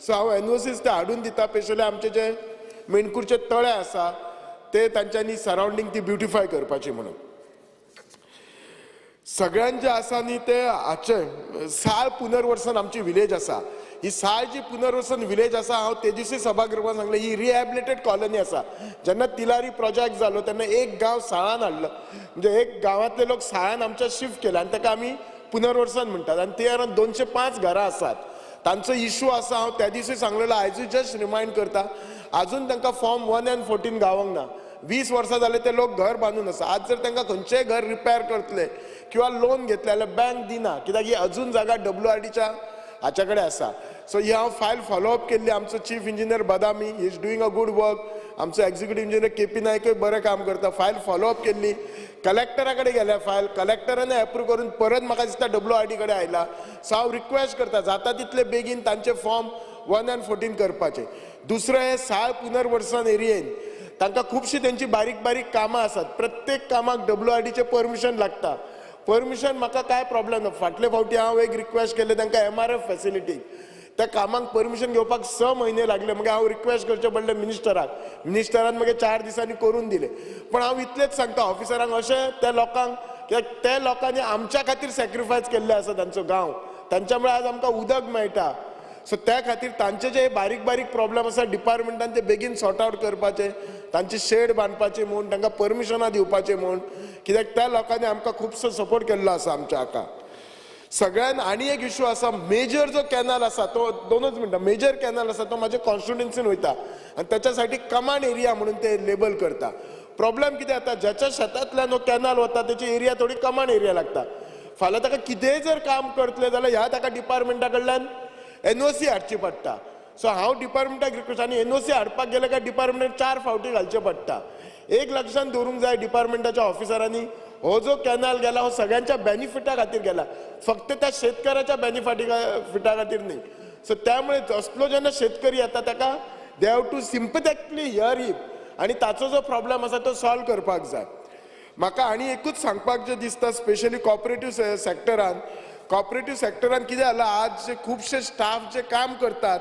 सो हांव NOCs ते हाडून दिता. स्पेशली आमचे जे मेणकुरचे तळे आसा ते तांच्यांनी सरावंडींग ती ब्युटिफाय करपाची म्हणून. सगळ्यान जे आसा न्ही ते हाचे साळ पुनर्वसन आमची विलेज आसा. ही साळ जी पुनर्वसन विलेज आसा, हांव ते दिसी सभागृहांत सांगलें, ही रिहॅबिलिटेड कॉलनी आसा. जेन्ना तिलारी प्रोजेक्ट जालो तेन्ना एक गांव साळान हाडलो, म्हणजे एक गांवांतले लोक साळान आमच्या शिफ्ट केले आनी ताका आमी पुनर्वसन म्हणटात आनी ते अरावंड 205 घरां आसात. तांचो इश्यू आसा, हांव त्या दिसूय सांगलेलो, आयजूय जस्ट रिमायंड करता, अजून तांकां फॉर्म 1 and 14 गावोंक ना. 20 वर्सां जाले ते लोक घर बांदून आसा. आज जर तांकां खंयचेंय घर रिपेर करतले किंवा लोन घेतले जाल्यार बँक दिना, कित्याक ही अजून जागा WRDच्या हाच्या कडेन आसा. सो ही हांव फायल फॉलोअप केल्ली. आमचो chief engineer Badami is doing a good work. आमचो एक्झिक्युटीव इंजिनियर KP नायकूय बरें काम करता. फायल फॉलोअप केल्ली. कलेक्टरा कडेन गेल्या फायल, कलेक्टरान एप्रूव करून परत म्हाका दिसता WRD कडेन आयला. सो हांव रिक्वेस्ट करता जाता तितले बेगीन तांचे फॉर्म 1 and 14 करपाचे. दुसरें हे साळ पुनर्वसन एरियेन तांकां खुबशीं तेंची बारीक बारीक कामां आसात. प्रत्येक कामाक WRDचें परमिशन लागता. परमिशन म्हाका काय प्रॉब्लेम ना. फाटले फावटी हांव एक रिक्वेस्ट केले तांकां MRF फॅसिलिटी, त्या कामांक परमिशन घेवपाक 6 म्हयने लागले. मागीर हांव रिक्वेस्ट करचें पडलें मिनिस्टराक. मिनिस्टरान मागीर 4 दिसांनी करून दिले. पण हांव इतलेंच सांगता ऑफिसरांक, अशें त्या लोकांक, कित्याक त्या लोकांनी आमच्या खातीर सॅक्रिफायस केल्ले आसा तांचो गांव. तांच्या मुळे आज आमकां उदक मेळटा. सो त्या खातीर तांचे जे बारीक बारीक प्रॉब्लेम आसा डिपार्टमेंटान ते बेगीन सॉर्ट आवट करपाचे, तांचे शेड बांदपाचे म्हूण, तांकां परमिशनां दिवपाचे म्हूण, कित्याक त्या लोकांनी आमकां खुबसो सपोर्ट केल्लो आसा आमच्या हाका. सगळ्यान आनी एक इश्यू आसा, मेजर जो कॅनल आसा तो 2च मिनटां, मेजर कॅनल आसा तो म्हाज्या कॉन्स्टिट्युएन्सीन वयता आनी त्याच्या साठी कमांड एरिया म्हणून ते लेबल करता. प्रॉब्लेम कितें जाता, ज्याच्या शेतांतल्यान हो कॅनल वता त्याची एरिया थोडी कमांड एरिया लागता. फाल्यां ताका कितेंय जर काम करतले जाल्यार ह्या ताका डिपार्टमेंटा कडल्यान NOC हाडची पडटा. सो हांव डिपार्टमेंटाक रिक्वेस्ट, आनी NOC हाडपाक गेले काय डिपार्टमेंटाक 4 फावटी घालचे पडटा. एक लक्षांत दवरूंक जाय डिपार्टमेंटाच्या ऑफिसरांनी, हो जो कॅनल गेला हो सगळ्यांच्या बेनिफिटा खातीर गेला, फक्त त्या शेतकऱ्याच्या बेनिफिटा खातीर न्ही. सो त्यामुळे असलो जेन्ना शेतकरी येता ताका they have to sympathetically hear him आनी ताचो जो प्रॉब्लेम आसा तो सॉल्व करपाक जाय. म्हाका आनी एकूच सांगपाक जे दिसता, स्पेशली कॉपरेटिव्ह सॅक्टरान, कॉपरेटिव्ह सॅक्टरान कितें जालां, आज जे खुबशे स्टाफ जे काम करतात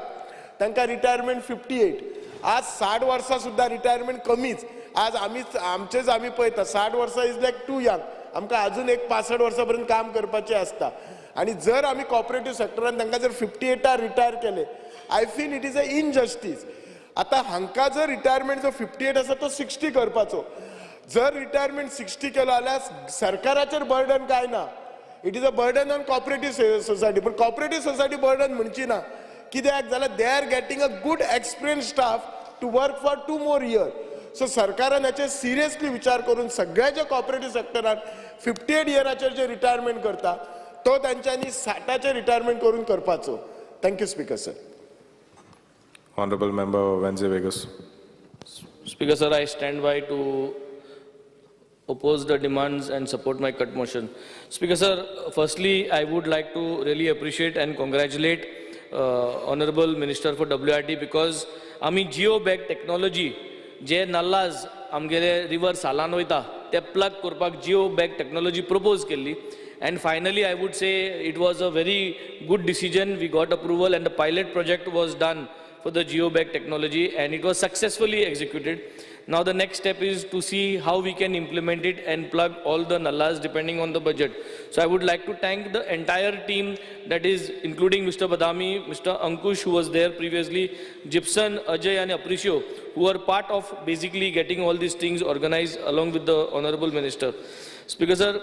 तांकां रिटायरमेंट 58. आज 60 वर्सां सुद्दां रिटायरमेंट कमीच. आज आमी पळयता 60 वर्सां इज लायक टू यंग. आमकां अजून एक 65 वर्सां पर्यंत काम करपाचें आसता. आनी जर आमी कॉपरेटिव्ह सॅक्टरान तांकां जर 58 रिटायर केले, I feel it is a injustice. आतां हांकां जर रिटायरमेंट जो 58 आसा तो 60 करपाचो. जर रिटायरमेंट 60 केलो जाल्यार सरकाराचेर बर्डन काय ना. It is a burden on cooperative society. पण कॉपरेटिव्ह सोसायटी बर्डन म्हणची ना. कित्याक जाल्यार they are getting a good experience staff to work for 2 more years. So सरकारान हेचेर सिरियसली विचार करून सगळ्या जे कॉपरेटिव्ह सॅक्टरान 58 इयराचेर जे रिटायरमेंट करता तो तांच्यांनी 60चे रिटायरमेंट करून करपाचो. Thank you speaker sir. Honorable Member Wenze Vegas. Speaker sir, I stand by to oppose the demands and support my cut motion. Speaker sir, firstly I would like to really appreciate and congratulate Honorable Minister for WRD, because आमी Jio bag technology जे नल्लाज आमगेले river सालान वयता ते plug करपाक Jio bag technology propose केल्ली. And finally, I would say it was a very good decision. We got approval and the pilot project was done for the GeoBag technology and it was successfully executed. Now the next step is to see how we can implement it and plug all the nallas depending on the budget. So I would like to thank the entire team, that is including Mr. Badami, Mr. Ankush who was there previously, Gibson, Ajay and Aparicio, who are part of basically getting all these things organized along with the Honorable Minister. Speaker sir,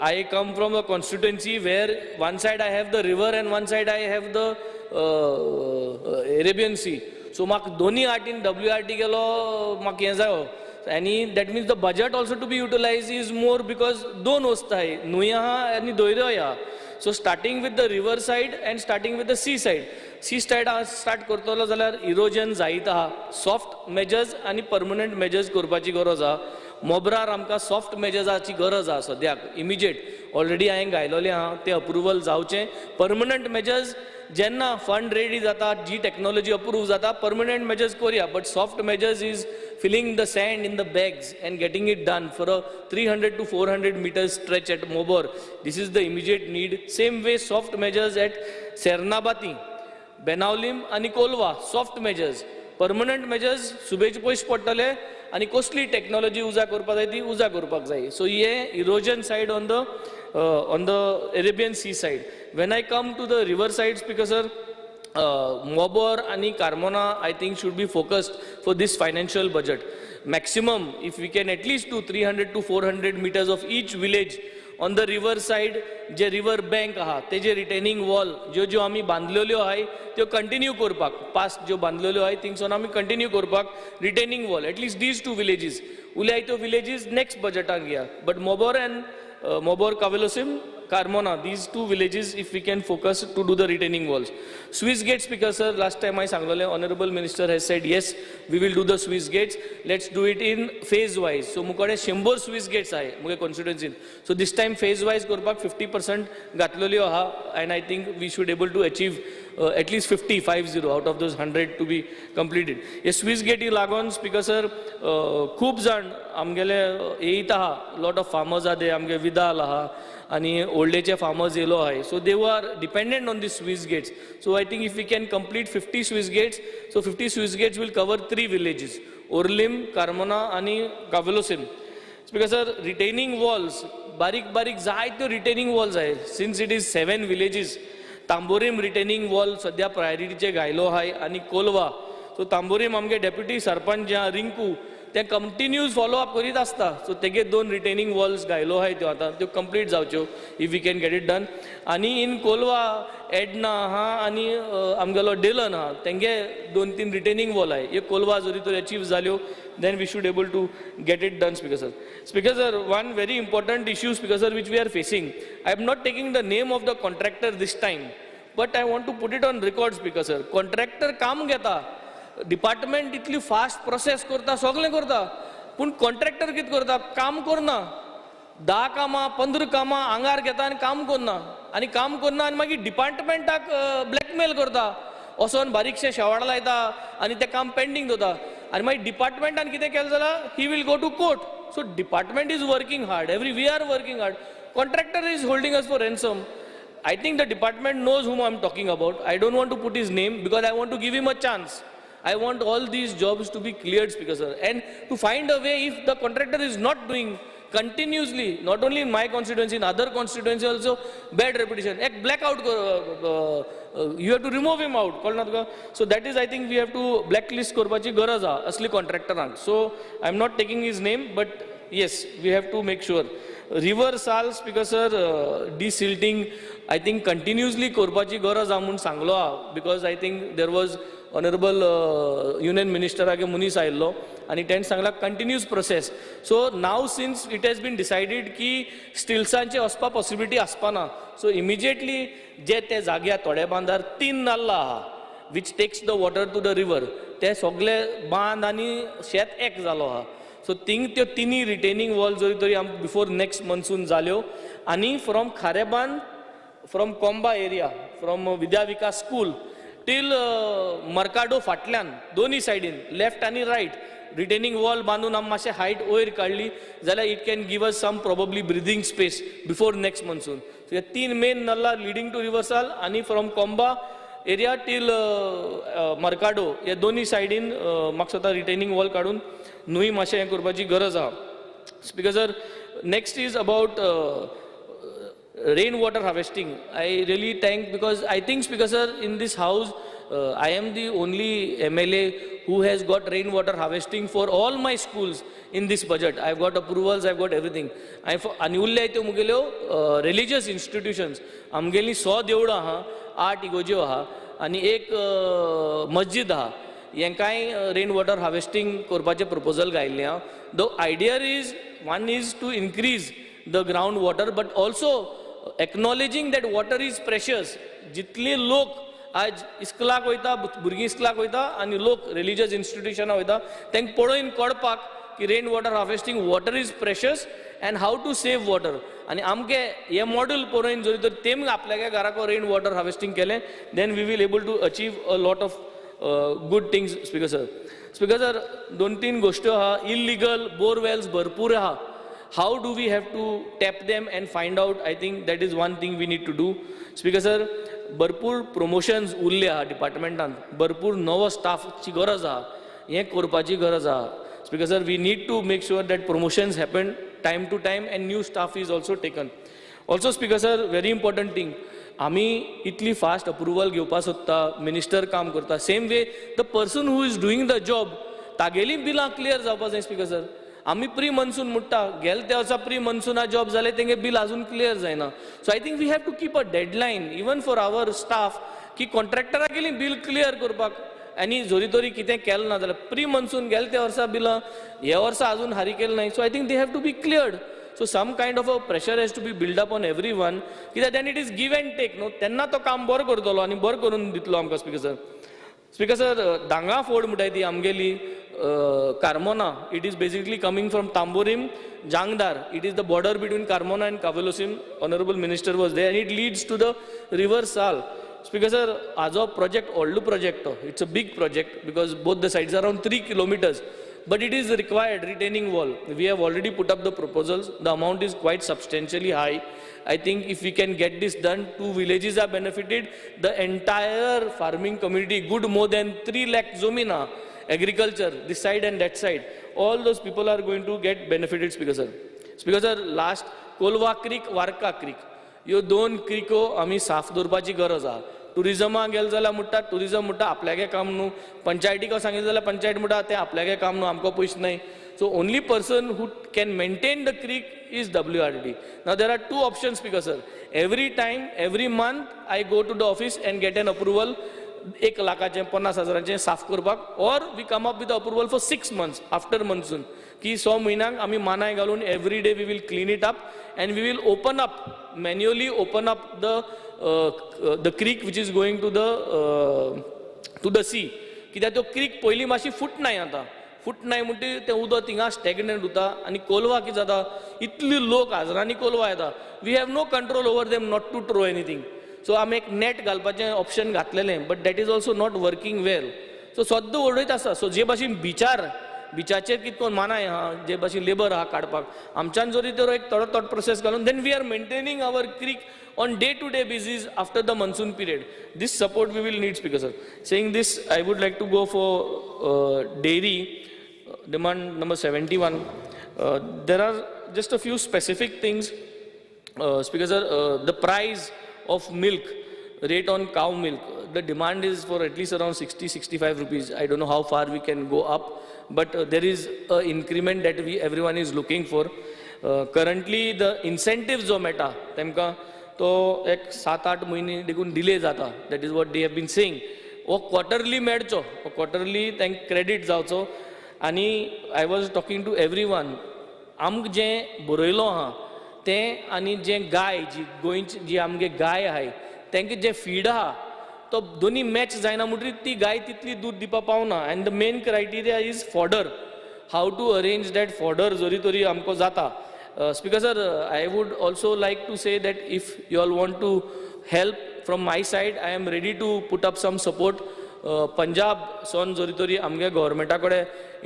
I come from a constituency where one side I have the river and one side I have the Arabian Sea. So mak doni atin WRT gelo mak हे जायो. And that means the budget also to be utilized is more because दोन वस्त आहे, नुया आणि दोयऱ्यो या. So starting with the river side and starting with the sea side. Sea side start करतलो जाल्यार erosion जायत आहा. Soft measures आणि permanent measures करपाची गरज आहा. मोबरार आमकां सॉफ्ट मेजर्साची गरज आहा सद्याक इमिजिएट. ऑलरेडी हांवें घायलोलें आहा ते अप्रुवल जावचें. परमनंट मेजर्स जेन्ना फंड रेडी जाता, जी टेक्नॉलॉजी अप्रूव जाता, परमनंट मेजर्स करूया. But soft measures is filling the sand in the bags and getting it done for a 300 to 400 meters stretch at Mobor. This is the immediate need. Same way soft measures at Sernabati, Benaulim and Kolwa, soft measures. Permanent measures सुबेज पयस पडटले आणि कसली technology उजा करपाक जाय ती उजा करपाक जाय. सो हे erosion side on the Arabian sea side. When I come to the river side, Speaker sir, Mobor and Carmona I think should be focused for this financial budget. Maximum if we can at least do 300 to 400 meters of each village on the river said जे river bank आहा तेजे retaining wall ज्यो आमी बांदलेल्यो आहाय त्यो continue करपाक past ज्यो बांदलेल्यो आहाय थिंगसून आमी कंटिन्यू करपाक retaining wall at least these 2 villages उरल्या त्यो विलेजीस नेक्स्ट बजेटाक घेया but Mobor and Mobor Cavelossim Carmona, these 2 villages, if we can focus to do the retaining walls. Swiss Gate, Speaker sir, last time I sang, Honorable Minister has said, yes, we will do the Swiss Gates. Let's do it in phase wise. So, mukade 100 Swiss Gates ahe, muke constituency. So, this time phase wise, korpak 50% gatlolio ha, and I think we should able to achieve at least 50 out of those 100 to be completed. Yes, Swiss Gate lagon, Speaker sir, खूप जण आमगेले येयता हा, lot of farmers are there, आमगे विदाल हा, आणि ओल्डेचे farmers येलो आहे so they are dependent on this स्विस gates so I think if we can complete 50 स्विस गेट्स सो 50 स्विस gates will cover 3 villages Orlim Carmona आणि Cavelossim because sir retaining walls बारीक बारीक जायत्यो रिटेनिंग वॉल्स आहे since it is 7 villages Tamborim retaining wall सध्या प्रायोरिटीचे गायलो आहे आणि कोलवा सो तांबोरीम आमगे डेप्युटी सरपंच जे रिंकू ते कंटिन्यूस फॉलो अप करीत आसता सो तेगे 2 रिटेनिंग वॉल्स गायलो आहाय त्यो आतां त्यो कंप्लीट जावच्यो if we can get it done आनी इन कोलवा एडना आहा आनी आमगेलो डेलन आहा तेंगे 2-3 रिटेनिंग वॉल आहाय हे कोलवा जरी तर अचीव जाल्यो then we should able to get it done, Speaker sir. Speaker sir, one very important issue, Speaker sir, which we are facing. I am not taking the name of the contractor this time, but I want to put it on record, Speaker sir. Contractor काम घेता, department इतली fast process करता, सगळें करता, पण contractor कित करता, काम करना. 10 कामां 15 कामां आंगार घेता आनी काम करना आनी मागीर डिपार्टमेंटाक ब्लॅकमेल करता वचोन बारीकशे शेवाड लायता आनी तें काम पेंडींग दवरता आनी मागीर डिपार्टमेंटान कितें केलें जाल्यार he will go to court so department is working hard we are working hard contractor is holding us for ransom I think the department knows whom I am talking about. I don't want to put his name because I want to give him a chance. I want all these jobs to be cleared, Speaker sir, and to find a way if the contractor is not doing continuously, not only in my constituency, in other constituency also, bad reputation. Ek blackout, you have to remove him out. So that is, I think we have to blacklist korpachi garaz ha asli contractor. So I am not taking his name, but yes, we have to make sure. River Sal, Speaker sir, desilting, I think continuously korpachi garaz ha mun sanglo ha, because I think there was Honorable Union Minister age Munis ayillo and it sangla continuous process. So now since it has been decided ki stilsanche aspa possibility aspana, so immediately je te जाग्या थोडे बांदार 3 नाल्ला आहा which takes the water to the river ते सगळे बांद आनी शेत एक जालो आहा सो थिंग त्यो तिनी रिटेनिंग वॉल जरी तरी बिफोर नेक्स्ट monsoon जाल्यो आनी from Kharebandh from कोंबा area from Vidya Vikas school till Mercado फाटल्यान दोन्ही सायडीन लेफ्ट आनी रायट रिटेनिंग वॉल बांधून आमी मातशें हायट वयर काडली जाल्यार it can give us some probably breathing space before next monsoon. So ह्या 3 मेन नल्ला लिडिंग टू रिवर्सल आनी फ्रॉम कोंबा एरिया टील मर्काडो ह्या दोन्ही सायडीन म्हाका स्वता रिटेनिंग वॉल काडून न्हूय मातशें हें करपाची गरज आहा. Speaker sir, next is about rainwater harvesting. I really thank because I think, Speaker sir, in this house I am the only MLA who has got rainwater harvesting for all my schools in this budget. I've got approvals, I've got everything. आणि उरले त्यो मुगेल्यो religious institutions आमगेली 100 देवळां आहा 8 इगोज्यो आहा आनी एक मस्जिद आहा हेंकाय रेनवॉटर हार्वेस्टिंग करपाचें प्रपोजल घायल्लें आहा. The idea is one is to increase the groundwater but also acknowledging that water is precious. जितले लोक आज इस्कलाक वयता भुरगीं इस्कलाक वयता आनी लोक रिलिजियस इन्स्टिट्यूशनां वयता तांकां पळोवन कळपाक की rain water harvesting water is precious and how to save water आनी आमगे हे मॉडेल पळोवन जरी तर तेम आपल्यागे घराको रेन वॉटर हार्वेस्टिंग केलें then we will able to achieve a lot of good things. Speaker sir, speaker sir, 2-3 गोष्टी आहा. इल्लीगल बोरवेल्स भरपूर आहा. How do we have to tap them and find out? I think that is one thing we need to do. Speaker sir, भरपूर promotions उरले आहा डिपार्टमेंटान, भरपूर नवो स्टाफची गरज आहा, हें करपाची गरज आहा. Speaker sir, we need to make sure that promotions happen time to time and new staff is also taken. Also, Speaker sir, very important thing, आमी इतली फास्ट अप्रुवल घेवपा सोदता, मिनिस्टर काम करता, same way the person who is doing the job तागेली बिलां clear जावपा जाय. Speaker sir, आमी प्री मन्सून म्हणटा गेले त्या वर्सा प्री मन्सूना जॉब जाले तेंगे बील अजून क्लियर जायना. So I think we have to keep a deadline even for our staff की कॉन्ट्रॅक्टरा गेली बील क्लियर करपाक आनी जोरी तोरी कितें केलें ना जाल्यार प्री मन्सून गेले त्या वर्सा बिलां ह्या वर्सा अजून हारी केलें नाय. So I think they have to be cleared. So some kind of a pressure has to be built up on everyone. Because then it is give and take. No, त्यांना तो काम बरो करतलो आणि बरो करून दितलो आमकां स्पीकर सर. स्पीकर सर दांगा फोड म्हणटाय ती आमगेली Carmona. It is basically coming from Tamborim जांगदार. It is the border between Carmona and Cavelossim. Honorable Minister was there and it leads to the river Sal. Speaker sir, hazo project oldu project. It's a big project because both the sides are around 3 kilometers. But it is required retaining wall. We have already put up the proposals. The amount is quite substantially high. I think if we can get this done, 2 villages are benefited. The entire farming community, good more than 3 lakh zomina, agriculture, this side and that side. All those people are going to get benefited, Speaker sir. Speaker sir, last Kolwa Creek, Warka Creek. ह्यो 2 crico आमी साफ दवरपाची गरज आहा. टुरिजमा गेल जाल्यार म्हणटा tourism म्हणटा आपल्यागे काम न्हू. पंचायतीक सांगितलें जाल्यार पंचायत म्हणटा तें आपल्यागे काम न्हू, आमकां पयशे नाय. So only person who can maintain the creek is WRD. Now there are 2 options, Speaker sir. Every time, every month, I go to the office and get an approval. 1 लाखाचें 50,000चें साफ करपाक, or we come up with the approval for 6 months after monsoon. की 6 म्हयन्यांक आमी मानाय घालून every day we will clean it up and we will open up, manually open up the creek which is going to the sea. कित्याक तो creek पयलीं मातशी फुटनाय आतां. फुटनाय म्हणटी तें उदक थिंगा स्टॅग्नंट उरता आनी कोलवा कितें जाता इतली लोक हजारांनी कोलवा येता. We have no control over them not to throw anything. So आमी एक नेट घालपाचें ऑप्शन घातलेलें but that is also not working well. So सद्दां उडयत आसा. सो जे भाशेन बिचाचेर कितकोन मानाय आहा, जे भाशेन लेबर आहा काडपाक, आमच्यान जरी तर एक थोडो प्रोसेस घालून then we are maintaining our creek on day-to-day basis after the monsoon period. This support we will need, Speaker sir. Saying this, I would like to go for dairy demand number 71. There are just a few specific things, Speaker sir. The price of milk, rate on cow milk, the demand is for at least around 60-65 rupees. I don't know how far we can go up, but there is an increment that everyone is looking for. Currently the incentives जो मेटा तेमकां तो एक 7-8 म्हयने देखून delay जाता. That is what they have been saying. हो quarterly मेळचो, हो क्वॉर्टरली तांकां क्रेडीट जावचो. आनी I was talking to everyone. आमकां जें बरयलो आहा तें आनी जें गाय जी गोंयची जी आमगे गाय आहाय तांकां जें फीड आहा तो दोनी मॅच जायना म्हणटरी ती गाय तितली दूद दिवपाक पावना. And the main criteria is fodder. How to arrange that fodder जोरी तोरी आमकां जाता. Speaker sir, I would also like to say that if you all want to help from my side, I am ready to put up some support. Punjab son jori tori amge government kode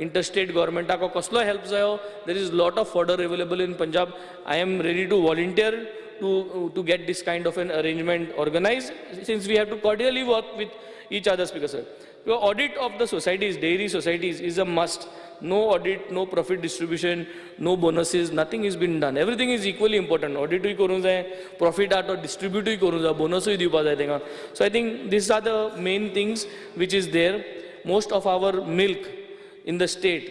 interstate government ko kaslo help jayo. There is lot of fodder available in Punjab. I am ready to volunteer to get this kind of an arrangement organized, since we have to cordially work with each other, Speaker sir. Your audit of the societies, dairy societies, is a must. No audit, no profit distribution, no bonuses, nothing is been done. Everything is equally important. Audit ही करूँ जाए, profit आट और distribute ही करूँ जाए, bonus ही दिवपा जाए तेंगा. So I think these are the main things which is there. Most of our milk in the state,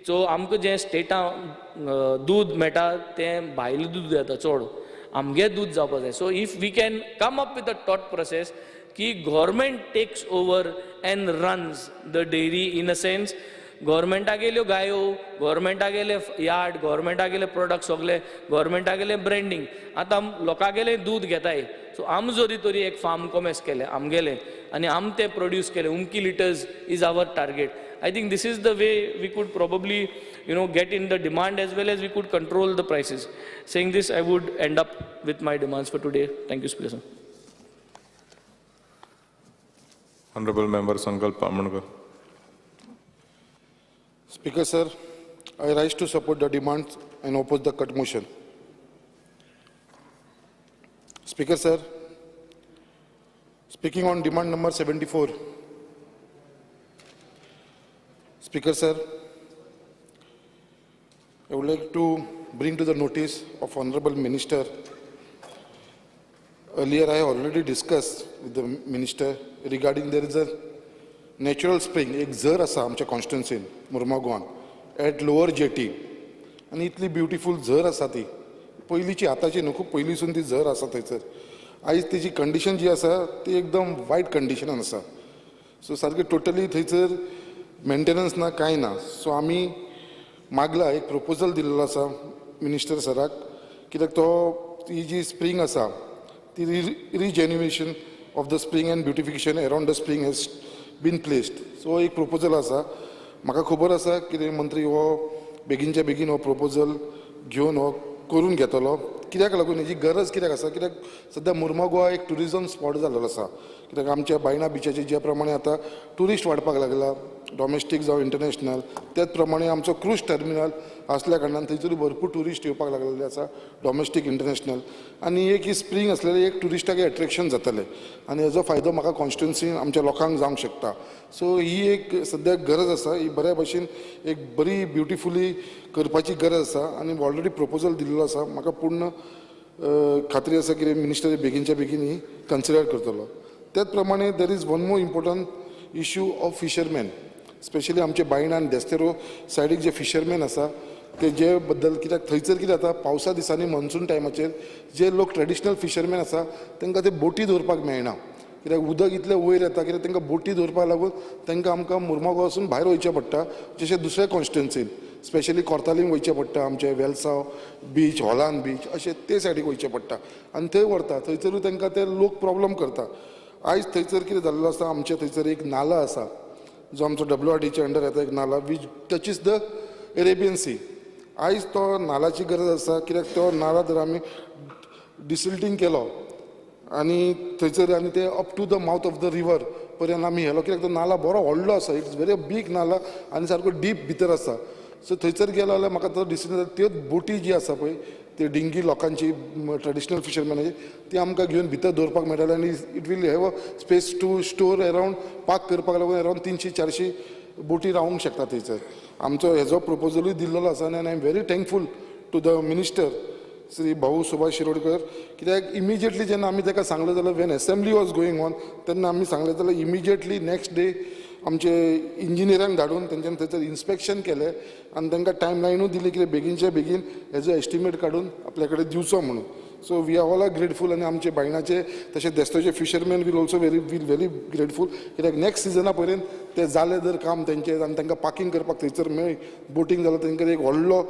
so आमकां जें स्टेटा दूध मेळटा तें भायलें दूध येता चड. आमगे दूध जावपा जाय. So if we can come up with a thought process की government takes over and runs the dairy in a sense. गव्हर्मेंटा गेल्यो गायो, गव्हर्मेंटा गेले यार्ड, गव्हर्मेंटा गेले प्रोडक्ट सगळे, गव्हर्मेंटा गेले ब्रँडिंग. आतां लोकां गेले दूध घेताय. सो आम जोरी तोरी एक फार्म कॉमर्स केले आमगेले आनी आम ते प्रोड्यूस केले. उमकी litres is our target. I think this is the way we could probably, get in the demand as well as we could control the prices. Saying this, I would end up with my demands for today. Thank you, Speaker sir. Honorable Member Sankalp Ammankar. Speaker sir, I rise to support the demands and oppose the cut motion. Speaker sir, speaking on demand number 74. Speaker sir, I would like to bring to the notice of Honorable Minister. Earlier I already discussed with the Minister regarding there is a natural spring, एक झर आसा आमच्या कॉन्स्टिट्युन्सीन मुर्मुगांवान at lower jetty. आनी इतली beautiful झर आसा ती पयलींची आतांची न्हू खूब पयलींसून ती झर आसा थंयसर आयज तेजी कंडिशन जी आसा ती एकदम वायट कंडिशनान आसा सो सारकी टोटली थंयसर मेंटेनन्स ना कांय ना सो आमी मागला एक प्रपोजल दिल्लो आसा मिनिस्टर सराक कित्याक तो ती जी स्प्रींग आसा ती rejuvenation of the spring and beautification around the spring has been placed so एक प्रपोजल आसा म्हाका खबर आसा कितें मंत्री हो बेगीनच्या बेगीन हो प्रपोजल घेवन हो करून घेतलो कित्याक लागून हेजी गरज कित्याक आसा कित्याक सद्या मुर्मुगांव एक टुरिजम स्पॉट जाल्लो आसा कित्याक आमच्या बायणा बिचाचेर ज्या प्रमाणे आतां टुरिस्ट वाडपाक लागला डॉमेस्टीक जावं इंटरनॅशनल त्याच प्रमाणे आमचो क्रूज टर्मिनल आसल्या कारणान थंयसर भरपूर टुरिस्ट येवपाक लागलेले आसा डॉमेस्टीक इंटरनॅशनल आनी एक ही स्प्रींग असलेलें एक टुरिस्टाक एट्रॅक्शन जातलें आनी हेजो फायदो म्हाका कॉन्स्टिट्युन्सीन आमच्या लोकांक जावंक शकता सो ही एक सद्याक गरज आसा ही बऱ्या भशेन एक बरी ब्युटिफुली करपाची गरज आसा आनी ऑलरेडी प्रपोजल दिल्लो आसा म्हाका पूर्ण खात्री आसा की मिनिस्टर बेगीनच्या बेगीन ही कन्सिडर करतलो त्याच प्रमाणे there is one more important issue of fisherman specially आमचे बायणा आनी देस्तेरो सायडीक जे फिशरमॅन आसा ते जे बद्दल कित्याक थंयसर कितें जाता पावसा दिसांनी मॉन्सून टायमाचेर जे लोक ट्रेडिशनल फिशरमॅन आसा तांकां ते बोटी दवरपाक मेळना कित्याक उदक इतलें वयर येता कित्याक तांकां बोटी दवरपाक लागून तांकां आमकां मुर्मुगांव वचून भायर वयचें पडटा जशें दुसऱ्या कॉन्स्टिट्युन्सीन स्पेशली कोर्तालीम वयचें पडटा आमचे वेलसांव बीच हॉलान बीच अशें ते सायडीक वयचें पडटा आनी थंय व्हरता थंयसरूय तांकां ते लोक प्रॉब्लम करता आयज थंयसर कितें जाल्लो आसा आमचे थंयसर एक नाला आसा जो आमचो WRDचे अंडर येता एक नाला वीच टचीस द अरेबियन सी आयज तो नालाची गरज आसा कित्याक तो नाला जर आमी डिसिल्टींग केलो आनी थंयसर आनी ते up to the mouth of the river पर्यंत आमी व्हेलो कित्याक तो नाला बरो व्हडलो आसा इट्स व्हेरी बीग नाला आनी सारको डीप भितर आसा सो थंयसर गेलो जाल्यार म्हाका तो दिसून त्योच बोटी जी आसा पळय ती डिंगी लोकांची ट्रेडिशनल फिशरमॅनाची ती आमकां घेवन भितर दवरपाक मेळटलें आनी it will have a space to store around park करपाक लागून अरावंड 300-400 बोटी रावूंक शकता थंयसर आमचो हेजो प्रपोजलूय दिल्लो आसा आनी I am very thankful to the minister Shri Bhau Subhash Shirodkar कित्याक इमिजिएटली जेन्ना आमी ताका सांगलें जाल्यार Wien assembly was going on तेन्ना आमी सांगलें जाल्यार इमिजिएटली नेक्स्ट डे आमचे इंजिनियरांक धाडून तेंच्यांनी थंयसर इन्स्पेक्शन केलें आनी तांकां टायमलायनूय दिली की बेगीनच्या बेगीन हेजो एस्टिमेट काडून आपल्या कडेन दिवचो म्हणून so we are all are grateful आनी आमचे बायणाचे तशें देस्ताचे fisherman will also very grateful कित्याक नेक्स्ट सिजना पर्यंत ते जालें जर काम तेंचें आनी तांकां पार्किंग करपाक थंयसर मेळ्ळी बोटींग जाल्यार तांकां एक व्हडलो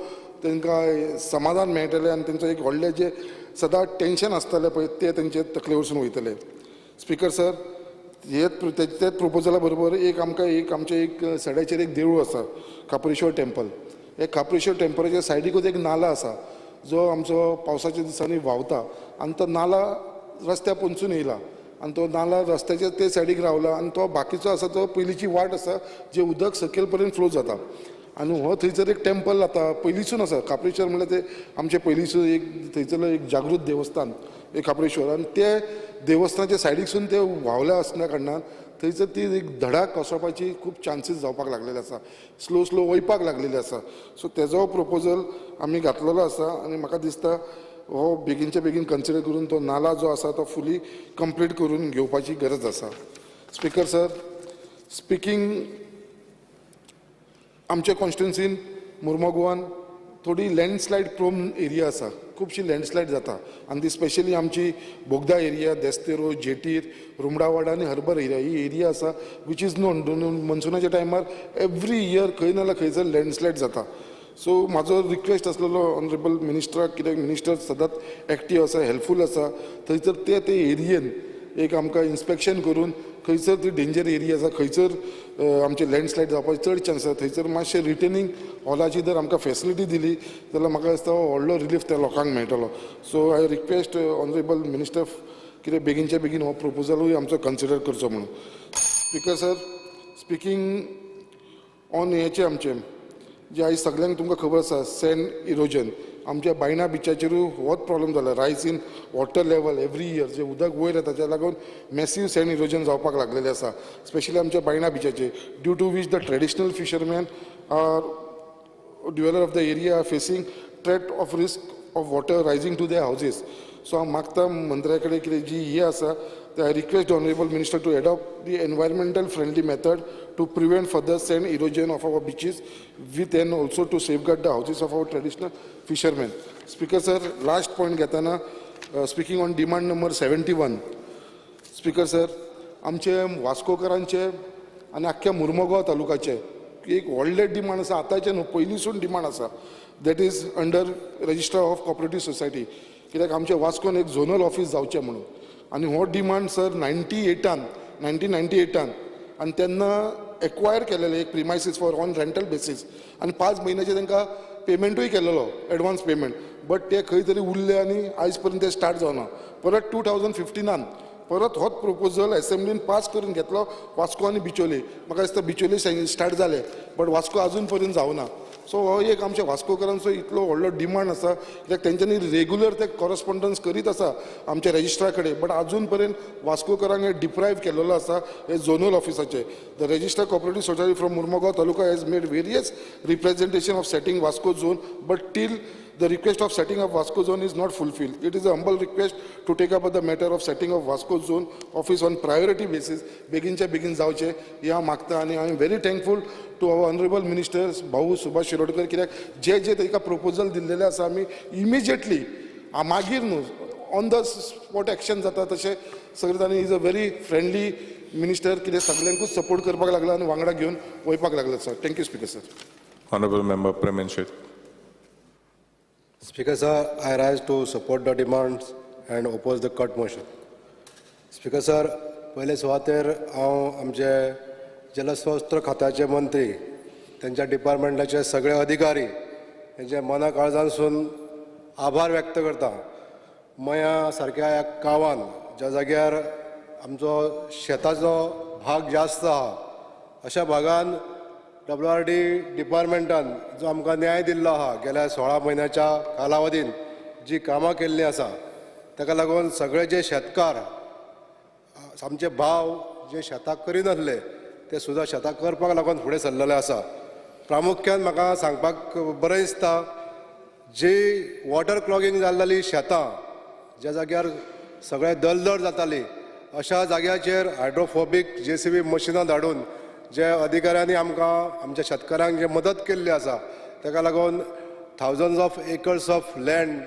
तांकां समाधान मेळटलें आनी तेंचो एक व्हडलें जें सदां टेन्शन आसतालें पळय तें तेंचे तकले वचून वयतलें स्पिकर सर तेच प्रपोजला बरोबर एक आमकां आमचे एक सड्याचेर एक देवूळ आसा खापरेश्वर टेंपल हे खापरेश्वर टेंपलाच्या सायडीकूच एक नाला आसा जो आमचो पावसाच्या दिसांनी व्हांवता आनी तो नाला रस्त्यार पोंचून येयला आनी तो नाला रस्त्याच्या ते सायडीक रावला आनी तो बाकीचो आसा तो पयलींची वाट आसा जे उदक सकयल पर्यंत फ्लो जाता आनी हो थंयसर एक टेंपल आतां पयलींसून आसा खापरेश्वर म्हणल्यार ते आमचे पयलींसून एक थंयसरलो एक जागृत देवस्थान एक खापरेश्वर आनी ते देवस्थानाच्या सायडीकसून ते व्हांवल्या आसल्या कारणान थंयसर ती एक धडाक कोसळपाची खूब चान्सीस जावपाक लागलेले आसा स्लो वयपाक लागलेले आसा सो तेजो प्रपोजल आमी घातलेलो आसा आनी म्हाका दिसता हो बेगीनच्या बेगीन कन्सिडर करून तो नाला जो आसा तो फुली कंप्लीट करून घेवपाची गरज आसा स्पिकर सर स्पिकींग आमच्या कॉन्स्टिट्युन्सीन मुर्मुगांवान थोडी लँडस्लायड प्रोन एरिया आसा खुबशी लँडस्लायड जाता आनी ती स्पेशली आमची बोगदा एरिया देस्तेरो जेटीर रुमडावाडा आनी हर्बर एरिया ही एरिया आसा वीच इज नोन मन्सुनाच्या टायमार एवरी इयर खंय ना जाल्यार खंयसर लँडस्लायड जाता सो म्हाजो रिक्वेस्ट आसलेलो ऑनरेबल मिनिस्टराक कित्याक मिनिस्टर सदांच एक्टीव आसा हेल्पफूल आसा थंयसर ते एरियेन एक आमकां इन्स्पेक्शन करून खंयसर ती डेंजर एरिया आसा खंयसर आमचे लँडस्लायड जावपाचे चड चान्स आसा थंयसर मातशें रिटेनिंग हॉलाची जर आमकां फेसिलिटी दिली जाल्यार म्हाका दिसता व्हडलो रिलीफ त्या लोकांक मेळटलो so I request honourable minister कितें बेगीनच्या बेगीन हो प्रपोजलूय आमचो कन्सिडर करचो म्हणून स्पिकर सर स्पिकींग ऑन हेचें आमचें जे आयज सगळ्यांक तुमकां खबर आसा सँड इरोजन आमच्या बायणा बिचाचेरूय होच प्रॉब्लम जाला रायज in water level every year जे उदक वयर येता ताच्या लागून मॅसीव सँड इरोजन जावपाक लागलेलें आसा स्पेशली आमच्या बायणा बिचाचेर due to which the traditional fisherman are dwellers of the area are facing threat of risk of water rising to their houses सो हांव मागता मंत्र्या कडेन कितें जी ही आसा I request the Honorable Minister to adopt the environmental friendly method to prevent further sand erosion of our beaches with and also to safeguard the houses of our traditional fishermen. Speaker sir, last point घेताना speaking on demand number 71. Speaker sir, आमचे वास्कोकरांचे आणि अख्ख्या मुर्मगांव तालुकाचे एक व्हडले demand आसा आतांचे न्हू पयलींसून demand आसा that is under register of cooperative society कित्याक आमच्या वास्कोन एक झोनल ऑफिस जावचें म्हणून आनी हो डिमांड सर 1998 आनी तेन्ना एक्वायर केलेले एक premises for on rental basis आनी 5 म्हयन्याचे तांकां पेमेंटूय केलेलो एडवान्स पेमेंट बट ते खंय तरी उरले आनी आयज पर्यंत ते स्टार्ट जावना परत 2015 परत होच प्रपोजल असेंब्लीन पास करून घेतलो वास्को आनी बिचोले म्हाका दिसता बिचोले स्टार्ट जाले बट वास्को अजून पर्यंत जावना सो हो एक आमच्या वास्कोकरांचो इतलो व्हडलो डिमांड आसा कित्याक तेंच्यांनी रेग्युलर ते कॉरस्पॉन्डन्स करीत आसा आमच्या रजिस्ट्रा कडेन बट अजून पर्यंत वास्कोकरांक हे डिप्रायव केलेलो आसा हे झोनल ऑफिसाचे the registrar cooperative society from Mormugao taluka has made various representation of setting Vasco zone but till the request of setting up Vasco zone is not fulfilled. It is a humble request to take up the matter of setting up Vasco zone office on priority basis. बेगिनच्या बेगीन जावचे ह्या मागता आणि I am very thankful to our honorable ministers भाऊ सुभाष शिरोडकर कित्याक जे जे ताका प्रपोजल दिल्लेले आसा आमी इमिजिएटली मागीर न्हू ऑन द स्पॉट एक्शन जाता तशें सगळे तांणी is a very friendly minister कितें सगळ्यांकूच सपोर्ट करपाक लागला आनी वांगडा घेवन वयपाक लागला sir thank you speaker sir Honorable member Pramin Seth. Speaker sir, I rise to support the demands and oppose the cut motion. Speaker sir, पहिले सुवातेर हांव आमचे जलस्रोत खात्याचे मंत्री त्यांच्या डिपार्टमेंटाचे सगळे अधिकारी हेंचे मना काळजानसून आभार व्यक्त करता मया सारक्या एक गांवान ज्या जाग्यार आमचो शेताचो भाग जास्त आहा अशा भागान WRD डिपार्टमेंटान जो आमकां न्याय दिल्लो आहा गेल्या 16 म्हयन्याच्या कालावधीन जी कामां केल्लीं आसा ताका लागून सगळे जे शेतकार आमचे भाव जे शेताक करिनासले ते सुद्दां शेताक करपाक लागून फुडें सरलेले आसा प्रामुख्यान म्हाका सांगपाक बरें दिसता जी वॉटर क्लॉगिंग जाल्ली शेतां ज्या जाग्यार सगळे दलदल जाताली अशा जाग्याचेर हायड्रोफोबीक JCB मशिनां धाडून जे अधिकाऱ्यांनी आमकां आमच्या शेतकारांक जे मदत केल्ली आसा ताका लागून thousands of acres of land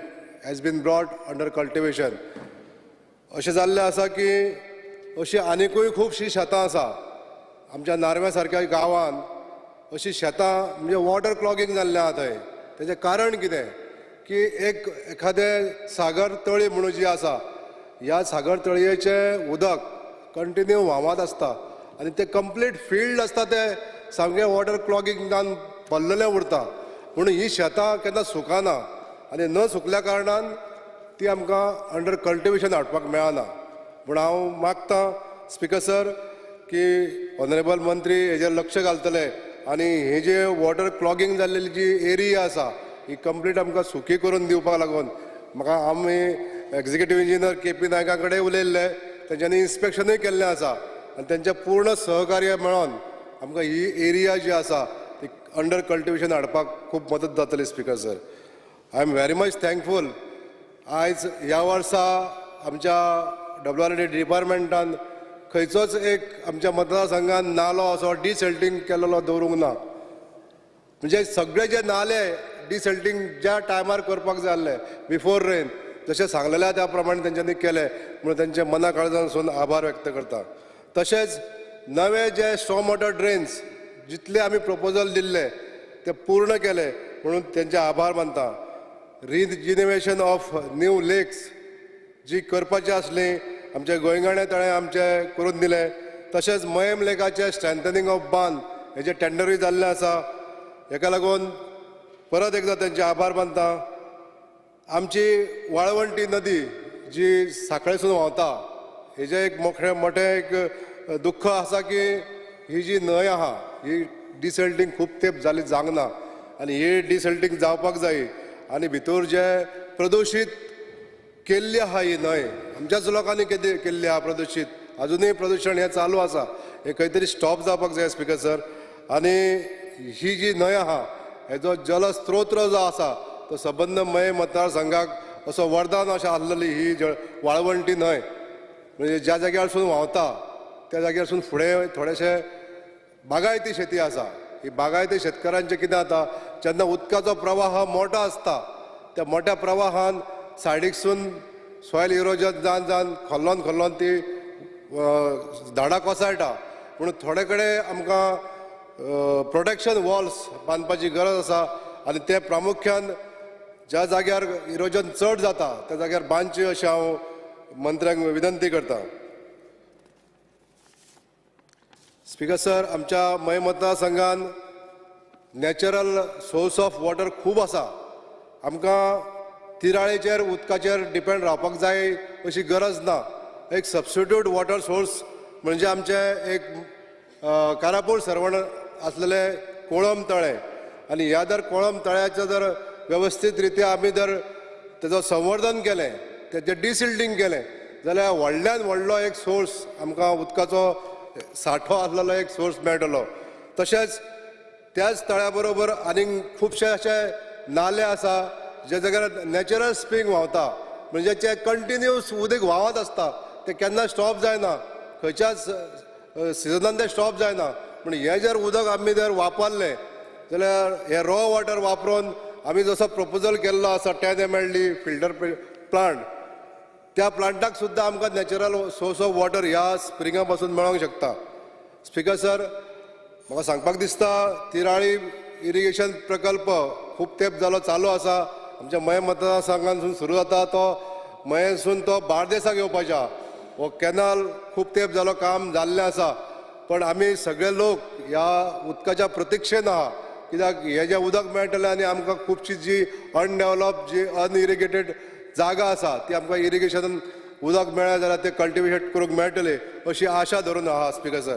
has been brought under cultivation अशें जाल्लें आसा की अशीं आनिकूय खुबशीं शेतां आसा आमच्या नार्व्या सारक्या गांवान अशीं शेतां म्हणजे वॉटर क्लॉगिंग जाल्लें आहा थंय तेजें कारण कितें की एखादें सागर तळी म्हणून जी आसा ह्या सागर तळयेचें उदक कंटिन्यू व्हांवत आसता आनी ते कंप्लीट फिल्ड आसता ते सामकें वॉटर क्लॉगिंगान भरलेलें उरता म्हणून ही शेतां केन्ना सुकाना आनी न सुकल्या कारणान ती आमकां अंडर कल्टिवेशन हाडपाक मेळना पूण हांव मागतां स्पीकर सर की ऑनरेबल मंत्री हेजेर लक्ष घालतले आनी हे जे वॉटर क्लॉगिंग जाल्लेली जी एरिया आसा ही कंप्लीट आमकां सुकी करून दिवपाक लागून म्हाका आमी एक्झिक्युटीव इंजिनियर KP नायका कडेन उलयल्ले तेंच्यांनी इन्स्पेक्शनूय केल्लें आसा आनी तेंचें पूर्ण सहकार्य मेळोन आमकां ही एरिया जी आसा ती अंडर कल्टिवेशन हाडपाक खूब मदत जातली speaker sir I am very much thankful आयज ह्या वर्सा आमच्या WRD डिपार्टमेंटान खंयचोच एक आमच्या मतदारसंघान नालो असो डिसल्टींग केलेलो दवरूंक ना म्हणजे सगळे जे नाले डिसल्टींग ज्या टायमार करपाक जाय आसले बिफोर रेन जशें सांगलेल्या त्या प्रमाणे तेंच्यांनी केले म्हणून तेंचे मना काळजानसून आभार व्यक्त करता तशेंच नवे जे स्टॉर्म वॉटर ड्रेन्स जितले आमी प्रपोजल दिल्ले ते पूर्ण केले म्हणून तेंचे आभार मानता रिजिनेवेशन ऑफ न्यू लेक्स जी करपाची आसली आमचे गोंयगाणे तळें आमचे करून दिले तशेंच मयम लेकाचे स्ट्रेंथनिंग ऑफ बांद हेजे टेंडरूय जाल्लें आसा हेका लागून परत एकदा तेंचे आभार मानता आमची वाळवंटी नदी जी सांखळेसून व्हांवता हेजे एक मोठें एक दुख्ख आसा की ही जी न्हंय आहा ही डिसल्टींग खूब तेंप जाली जावंक आनी ही डिसल्टींग जावपाक जाय आनी भितर जे प्रदूशीत केल्ली आहा ही न्हंय आमच्याच लोकांनी केल्ली आहा प्रदूशीत अजुनूय प्रदूशण हें चालू आसा हे खंय तरी स्टॉप जावपाक जाय स्पीकर सर आनी ही जी न्हंय आहा हेजो जलस्रोत जो आसा तो सबंद मय मतदारसंघाक असो वरदान अशें आसलेली ही वाळवंटी न्हंय म्हणजे ज्या जाग्यारसून व्हांवता त्या जाग्यारसून फुडें थोडेशे बागायती शेती आसा. ही बागायती शेतकारांचे कितें जाता, जेन्ना उदकाचो प्रवाह मोठो आसता त्या मोठ्या प्रवाहान सायडीकसून सॉयल इरोजन जावन खोल्लोन ती झाडां कोसळटा. पूण थोडे कडेन आमकां प्रोटेक्शन वॉल्स बांदपाची गरज आसा आनी ते प्रामुख्यान ज्या जाग्यार इरोजन चड जाता त्या जाग्यार बांदची अशें हांव मंत्र्यांक विनंती करता. स्पीकर सर, आमच्या मय मतदारसंघान नॅचरल सोर्स ऑफ वॉटर खूब आसा. आमकां तिराळेचेर उदकाचेर डिपेंड रावपाक जाय अशी गरज ना. एक सबस्टिट्यूट वॉटर सोर्स म्हणजे आमचे एक कारापूर सरवण आसलेले कोळम तळे. आनी ह्या जर कोळम तळ्याचें जर वेवस्थीत रित्या आमी जर तेजो संवर्धन केलें, तेजें डिसिल्टींग केलें जाल्यार व्हडल्यान व्हडलो एक सोर्स आमकां उदकाचो सांठो आसलेलो एक सोर्स मेळटलो. तशेंच त्याच तळ्या बरोबर आनीक खुबशे अशे नाले आसा जे जाग्यार नॅचरल स्प्रिंग व्हांवता, म्हणजे जे कंटिन्यूस उदक व्हांवत आसता, ते केन्ना स्टॉप जायना, खंयच्याच सिजनान ते स्टॉप जायना. पूण हें जर उदक आमी जर वापरलें जाल्यार हे रॉ वॉटर वापरून आमी जसो प्रपोजल केल्लो आसा 10 mld फिल्टर प्लांट, त्या प्लांटाक सुद्दां आमकां नॅचरल सोर्स ऑफ वॉटर ह्या स्प्रिंगा पासून मेळोंक शकता. स्पीकर सर, म्हाका सांगपाक दिसता तिराळी इरिगेशन प्रकल्प खूब तेंप जालो चालू आसा. आमच्या मय मतदारसंघांसून सुरू जाता तो मयेसून तो बार्देसाक येवपाच्या हो कॅनल खूब तेंप जालो काम जाल्लें आसा. पण आमी सगळे लोक ह्या उदकाच्या प्रतीक्षेन आहा, कित्याक हें जें उदक मेळटलें आनी आमकां खुबशी जी अनडेवलप जी अनइरिगेटेड जागा आसा ती आमकां इरिगेशनान उदक मेळ्ळें जाल्यार ते कल्टिवेट करूंक मेळटलें अशी आशा धरून आहा. स्पीकर सर,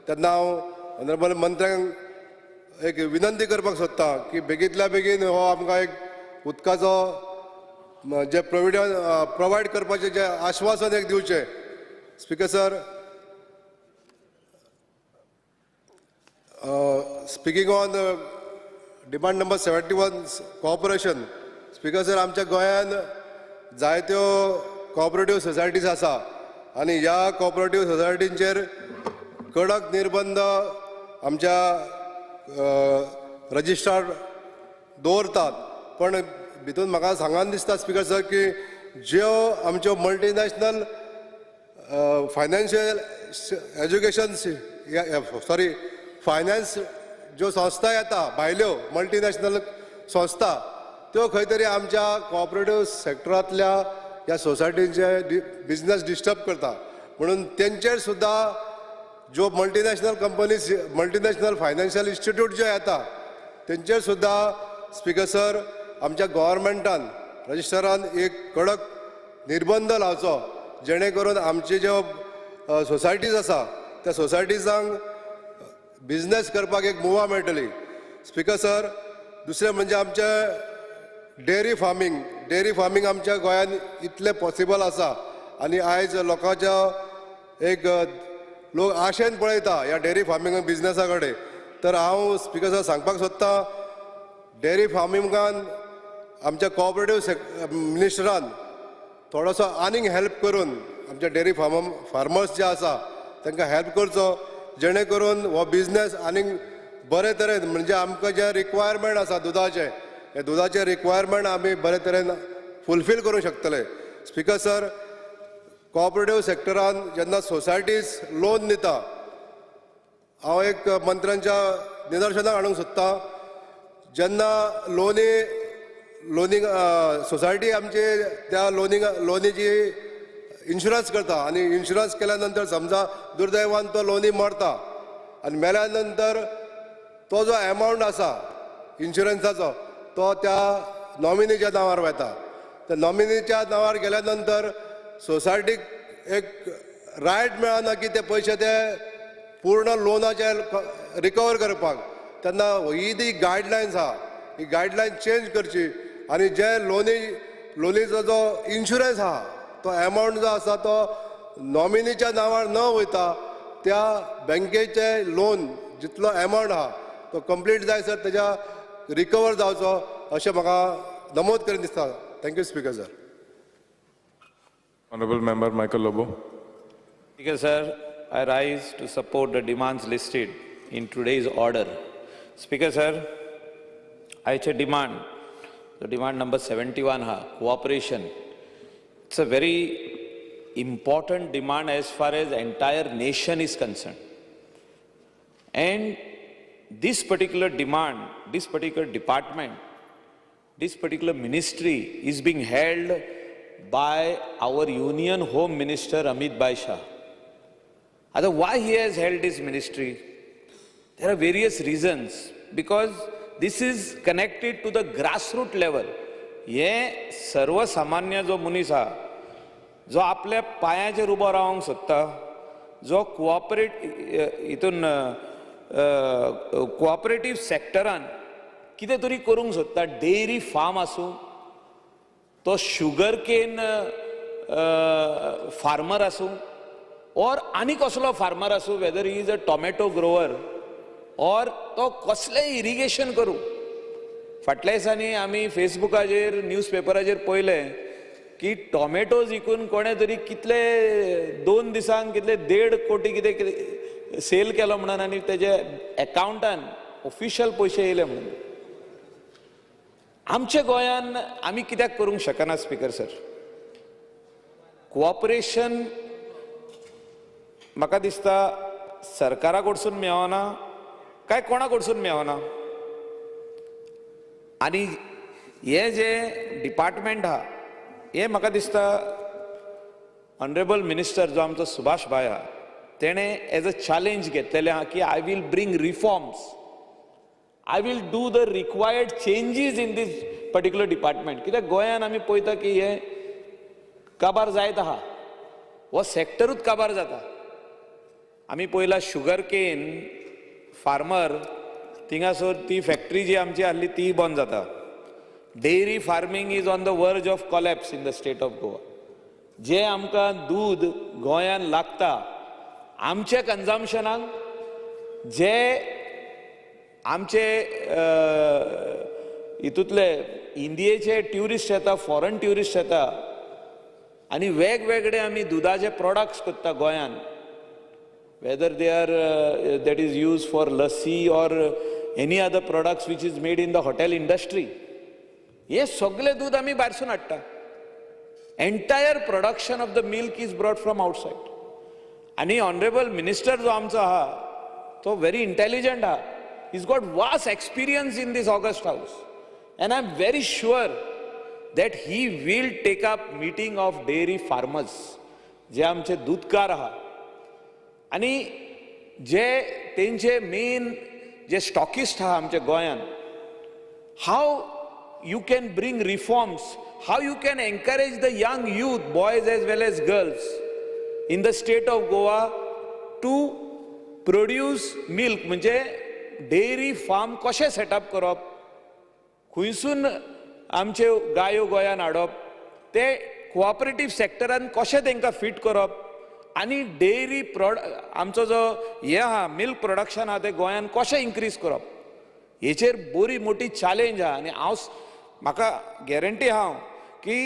तेन्ना हांव ऑनरेबल मंत्र्यांक एक विनंती करपाक सोदतां की बेगींतल्या बेगीन हो आमकां एक उदकाचो जे प्रोवायड करपाचें जें आश्वासन एक दिवचें. Speaker sir, speaking on demand number 71 cooperation. Speaker sir, आमच्या गोंयान जायत्यो कॉपरेटीव सोसायटीज आसा आनी ह्या कॉपरेटीव सोसायटींचेर कडक निर्बंध आमच्या रजिस्ट्रार दवरतात. पण भितून म्हाका सांगान दिसता स्पीकर सर की ज्यो आमच्यो मल्टीनॅशनल फायनान्शियल एज्युकेशन फायनान्स ज्यो संस्था येता भायल्यो मल्टीनॅशनल संस्था त्यो खंय तरी आमच्या कॉपरेटीव सेक्टरांतल्या ह्या सोसायटींचे बिझनस डिस्टर्ब करता. म्हणून तेंचेर सुद्दां ज्यो multinational companies multinational financial institute जे येता तेंचेर सुद्दां स्पीकर सर आमच्या गव्हर्मेंटान रजिस्ट्रारान एक कडक निर्बंध लावचो, जेणे करून आमचे ज्यो सोसायटीज आसा त्या सोसायटीजांक बिझनेस करपाक एक मुवा मेळटली. स्पीकर सर, दुसरें म्हणजे आमचे डेअरी फार्मींग आमच्या गोंयान इतलें पॉसिबल आसा आनी आयज लोकांच्या एक लोक आशेन पळयता ह्या डेअरी फार्मींग बिझनेसा कडेन. तर हांव स्पीकर सर सांगपाक सोदतां, डेअरी फार्मिंगान आमच्या कॉपरेटीव मिनिस्टरान थोडोसो आनीक हेल्प करून आमच्या डेअरी फार्मर्स जे आसा तांकां हेल्प करचो, जेणे करून हो बिझनेस आनीक बरे तरेन म्हणजे आमकां जे रिक्वायरमेंट आसा दुधाचे, हे दुधाचे रिक्वायरमेंट आमी बरे तरेन फुलफील करूंक शकतले. स्पीकर सर, कॉपरेटीव सेक्टरान जेन्ना सोसायटीज लोन दिता, हांव एक मंत्र्यांच्या निदर्शनाक हाडूंक सोदतां, जेन्ना लोनींग सोसायटी आमची त्या लोनीची इन्शुरन्स करता आनी इन्शुरन्स केल्या नंतर समजा दुर्दैवान तो लोनी मरता आनी मेल्या नंतर तो जो एमावंट आसा इन्शुरन्साचो तो त्या नॉमिनीच्या नांवार वता. त्या नॉमिनीच्या नांवार गेल्या नंतर सोसायटीक एक रायट मेळना की ते पयशे ते पूर्ण लोनाचे रिकवर करपाक. तेन्ना ही ती गायडलायन्स आहा, ही गायडलायन चेंज करची आनी जे लोनीचो जो इन्शुरन्स आहा तो एमावंट जो आसा तो नॉमिनीच्या नांवार न वयता त्या बँकेचे लोन जितलो एमावंट आहा तो कंप्लीट जायसर तेज्या रिकवर जावचो अशें म्हाका नमूद करून दिसता. Thank you speaker sir. Honorable Member Michael Lobo. Speaker, sir, I rise to support the demands listed in today's order. Speaker, sir, I demand, the demand number 71, cooperation. It's a very important demand as far as the entire nation is concerned. And this particular demand, this particular department, this particular ministry is being held by our Union Home Minister Amit Bhai Shah. Why he has held this ministry? There are various reasons. Because this is connected to the grassroots level. ये सर्वसामान्य जो मनीस हा, जो आपल्या पायांचेर उबो रावंक सोदता, जो कोऑपरेटिव्ह सेक्टरान कितें तरी करूंक सोदता, डेयरी फार्म आसूं, तो शुगर केन फार्मर आसूं, और आनी कसलो फार्मर आसूं, weather he is a tomato Grover, और तो कसलें इरिगेशन करूं. फाटल्या दिसांनी आमी फेसबुकाचेर न्यूजपेपराचेर पळयलें की टोमॅटोज विकून कोणे तरी कितले 2 दिसांक कितले 1.5 कोटी कितें सेल केलो म्हणून, आनी तेजे अकाउंटान ऑफिशियल पयशे येयले म्हणून. आमच्या गोंयान आमी कित्याक करूंक शकना स्पीकर सर? कोऑपरेशन म्हाका दिसता सरकारा कडसून मेळना काय कोणा कडसून मेळना. आनी हे जे डिपार्टमेंट हा, हे म्हाका दिसता ऑनरेबल मिनिस्टर जो आमचो सुभाष भाई हा, तेणे एज अ चॅलेंज घेतलेलें हा की I will bring reforms, I will do the required changes in this particular department. कित्याक गोंयान आमी पळयता की हे काबार जायत आहा, हो सेक्टरूच काबार जाता. आमी पळयला शुगर केन फार्मर, थिंगासर ती फॅक्टरी जी आमची आहली ती बंद जाता. Dairy farming is on the verge of collapse in the state of Goa. जे आमकां दूद गोंयान लागता आमचे कन्जम्पशनाक, जे आमचे हितूंतले इंडियेचे ट्युरिस्ट येता, फॉरेन ट्युरिस्ट येता, आनी वेगवेगळे आमी दुदाचे प्रोडक्ट्स करता गोंयान, whether they are that is used for lassi or any other products which is made in the hotel industry. हे सगळे दूध आमी भायरसून हाडटा. Entire production of the milk is brought from outside. आनी ऑनरेबल मिनिस्टर जो आमचो आहा, तो व्हेरी इंटेलिजंट आहा. he's got vast experience in this August House, and I'm very sure that he will take up meeting of dairy farmers, जे आमचे दूधकार आहा, आणि जे तेंचे मेन जे स्टॉकिस्ट आहा आमच्या गोंयान, how you can bring reforms, how you can encourage the young youth, boys as well as girls in the state of Goa to produce milk. म्हणजे डेयरी फार्म कशें सेटअप करप, खंयसून आमचे गायो गोंयान हाडप, ते कोऑपरेटिव्ह सेक्टरान कशें तांकां फिट करप, आनी डेयरी आमचो जो हे आहा मिल्क प्रोडक्शन आहा तें गोंयान कशें इन्क्रीज करप, हेचेर बरी मोठी चॅलेंज आहा. आनी म्हाका गॅरंटी आहा की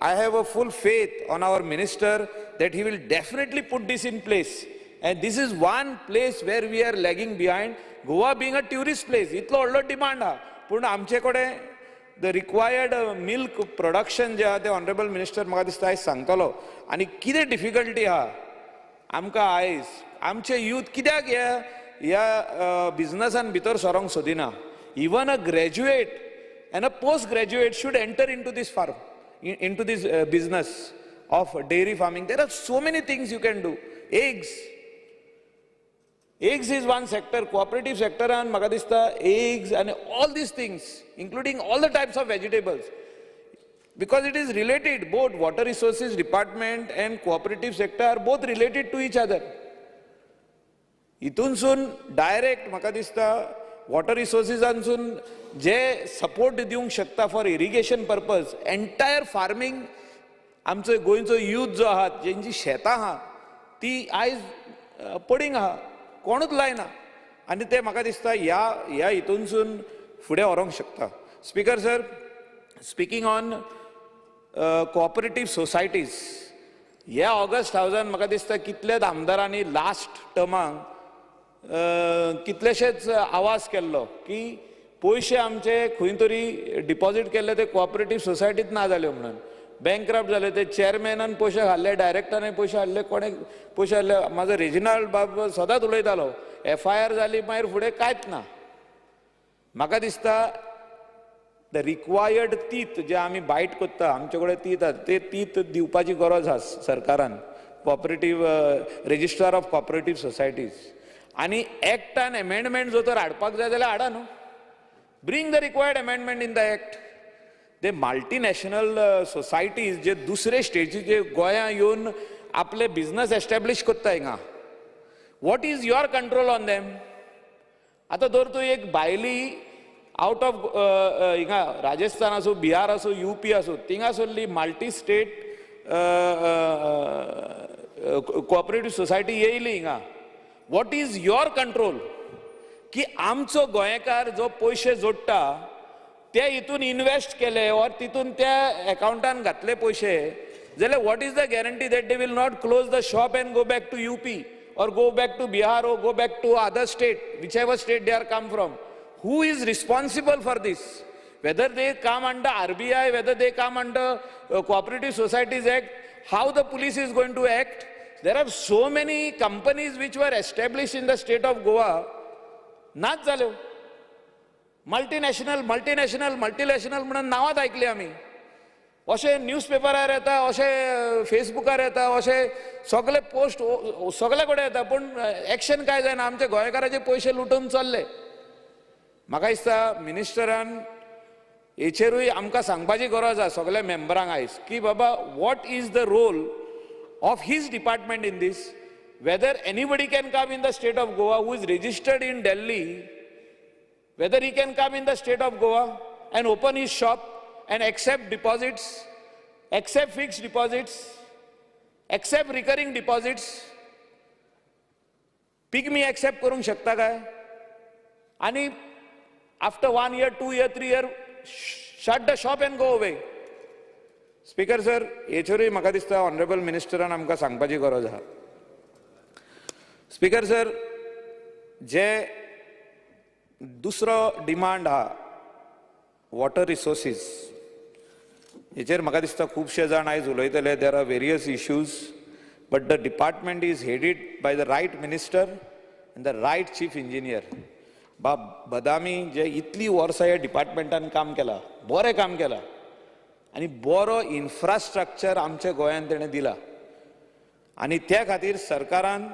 I have a full faith on our minister that he will definitely put this in place. And this is one place where we are lagging behind. Goa being a tourist place, इतलो व्हडलो demand आहा, पूण आमचे कडेन the required milk production जे आहा ते honourable minister म्हाका दिसता आयज सांगतलो. आनी कितें डिफिकल्टी आहा आमकां आयज, आमचे यूथ कित्याक ह्या बिझनसान भितर सरोंक सोदिना. Even a graduate and a post-graduate should enter into this farm, into this business of dairy farming. There are so many things you can do. Eggs is one sector, cooperative sector, and म्हाका दिसता eggs and all these things, including all the types of vegetables, because it is related. Both water resources department and cooperative sector are both related to each other. इथूनसून direct म्हाका दिसता water रिसोर्सिसांसून जे support दिवंक शकता for irrigation purpose, entire farming आमचो गोंयचो youth जो आहा, जेंची शेतां आहा ती आयज पडींग आहा, कोणूच लायना, आनी ते म्हाका दिसता ह्या हितूनसून फुडें व्हरूंक शकता. Speaker sir, speaking on cooperative societies, ह्या ऑगस्ट हावजान म्हाका दिसता कितलेच आमदारांनी लास्ट टर्माक कितलेशेच आवाज केल्लो की पयशे आमचे खंय तरी डिपॉझिट केल्ले ते कोऑपरेटिव्ह सोसायटीत ना जाल्यो म्हणून बँकक्रप्ट जाले ते चेअरमॅनान पयशे हाडले डायरेक्टरान पयशे हाडले कोणे पयशे हाडले म्हाजो रेजिनाल्ड बाब सदांच उलयतालो FIR जाली मागीर फुडें कांयच ना म्हाका दिसता द रिक्वायर्ड तीत जे आमी बायट कोत्ता आमचे कडेन तीत आसा ते तीत दिवपाची गरज आसा सरकारान cooperative registrar of cooperative societies आनी एक्टान एमेंडमेंट जर तर हाडपाक जाय जाल्यार हाडा न्हू bring the required amendment in the act ते मल्टीनॅशनल सोसायटीज जे दुसरे स्टेटीचे गोंयां येवन आपले बिझनस एस्टॅब्लिश कोत्ता हिंगा what is your control on them आतां जर तूं एक भायली आउट ऑफ हिंगा राजस्थान आसूं बिहार आसूं UP आसूं थिंगासरली मल्टी स्टेट कोऑपरेटिव्ह सोसायटी येयली हिंगा वॉट इज युअर कंट्रोल की आमचो गोंयकार जो पयशे जोडटा ते हितून इन्वेस्ट केले और तितून त्या अकाउंटान घातले पयशे जाल्यार what is the guarantee that they will not close the shop and go back to UP or go back to Bihar or go back to other state, whichever state they are come from. Who is responsible for this? Whether they come under RBI, whether they come under Cooperative Societies Act, how the police is going to act? There are so many companies which were established in the state of Goa. नाच जाल्यो multinational म्हणून नांवांच आयकली आमी अशे न्यूजपेपरार येता अशे फेसबुकार येता अशे सगळे पोस्ट सगळे कडेन येता पूण एक्शन काय जायना आमचे गोंयकाराचे पयशे लुटून चल्ले म्हाका दिसता मिनिस्टरान हेचेरूय आमकां सांगपाची गरज आसा सगळ्या मेंबरांक आयज की बाबा what is the role of his department in this whether anybody can come in the state of Goa who is registered in Delhi whether he can come in the state of Goa and open his shop and accept deposits, accept fixed deposits, accept recurring deposits. Pigmy accept करूंक शकता काय? आणि after 1 year, 2 year, 3 year, shut the shop and go away. Speaker sir, हेचेरूय म्हाका दिसता honourable मिनिस्टरान आमकां सांगपाची गरज आहा. स्पीकर सर, जे दुसरो डिमांड आहा वॉटर रिसोर्सीस हेचेर म्हाका दिसता खुबशे जाण आयज उलयतले there are various issues but the department is headed by the right minister and the right chief engineer Badami जे इतली वर्सां ह्या डिपार्टमेंटान काम केलां बरें काम केलां आनी बरो इन्फ्रास्ट्रक्चर आमच्या गोंयांत तेणें दिला आनी त्या खातीर सरकारान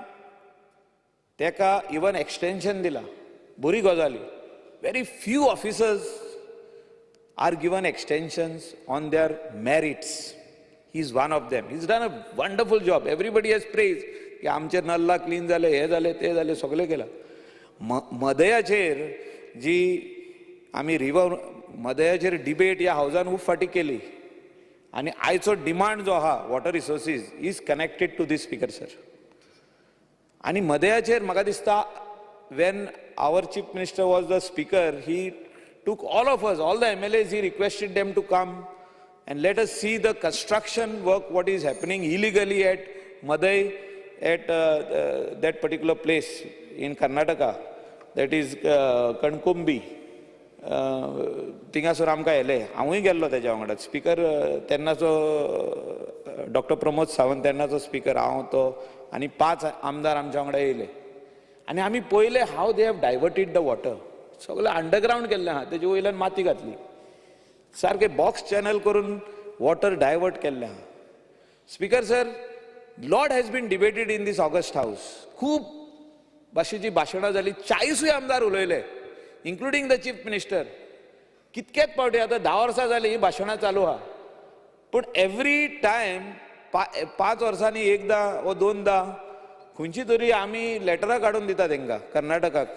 तेका इवन एक्सटेंशन दिलां बरी गजाली very few officers are given extensions on their merits. He is one of them. He's done a wonderful job. Everybody has praised. की आमचे नल्ला क्लीन जाले हे जाले ते जाले सगळे केला मदयाचेर जी आमी रिवर मदयाचेर डिबेट ह्या हावजान खूब फाटी केली आनी आयचो डिमांड जो आहा water resources is connected to this speaker sir आनी मदयाचेर म्हाका दिसता when our chief minister was the speaker, he took all of us, all the MLAs, he requested them to come and let us see the construction work, what is happening illegally at Madai, at that particular place in Karnataka, that is Kankumbi. थिंगासर आमकां येले हांवूय गेल्लो तेज्या वांगडा speaker तेन्नाचो doctor Pramod Sawant तेन्नाचो speaker हांव तो आनी 5 आमदार आमच्या वांगडा येयले आनी आमी पळयलें how they have diverted the water सगळें अंडरग्रावंड केल्लें आहा तेजे वयल्यान माती घातली सारकें बॉक्स चॅनल करून वॉटर डायवर्ट केल्लें आहा speaker sir lot has been debated in this august house खूब भाशेची भाशणां जाली 40 आमदार उलयले इन्क्लुडींग द चीफ मिनिस्टर कितकेच पावटी आतां 10 वर्सां जालीं ही भाशणां चालू आहा पूण एवरी टायम 5 वर्सांनी एकदां वा 2दां खंयची तरी आमी लेटरां काडून दिता तांकां कर्नाटकाक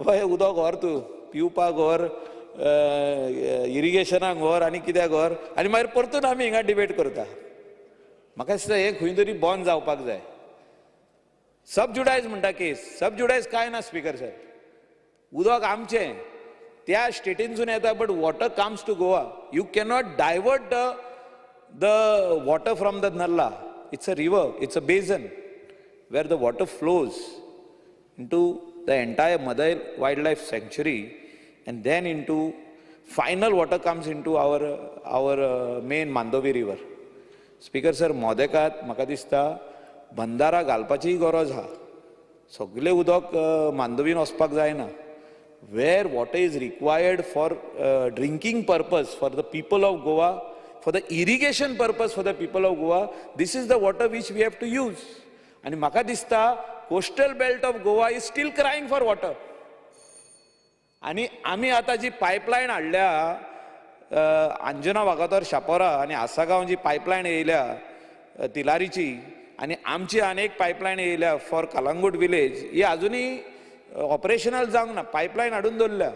हें उदक व्हर तूं पिवपाक व्हर इरिगेशनाक व्हर आनी कित्याक व्हर आनी मागीर परतून आमी हिंगा डिबेट करता म्हाका दिसता हें खंय तरी बंद जावपाक जाय सबज्युडायज म्हणटा केस सबज्युडायज कांय ना स्पीकर सर उदक आमचें त्या स्टेटीनसून येता but water comes to Goa you cannot divert the water from the nullah it's a river, it's a basin where the water flows into the entire Madai Wildlife Sanctuary, and then into final water comes into our main Mandovi river. Speaker sir, मोदेकात म्हाका दिसता बंदारा घालपाची गरज आहा. सगळे उदक मांडोवीन वचपाक जायना. Where water is required for drinking purpose for the people of Goa, for the irrigation purpose for the people of Goa, this is the water which we have to use. And म्हाका दिसता coastal belt of Goa is still crying for water. आणि आमी आतां जी pipeline हाडल्या अंजना वागातोर शापोरा आनी आसागांव जी pipeline येयल्या तिलारीची, आनी आमची आनेक पायपलायन येयल्या फॉर कलंगूट विलेज, ही आजुनूय ऑपरेशनल जावंक ना. पायपलायन हाडून दवरल्या.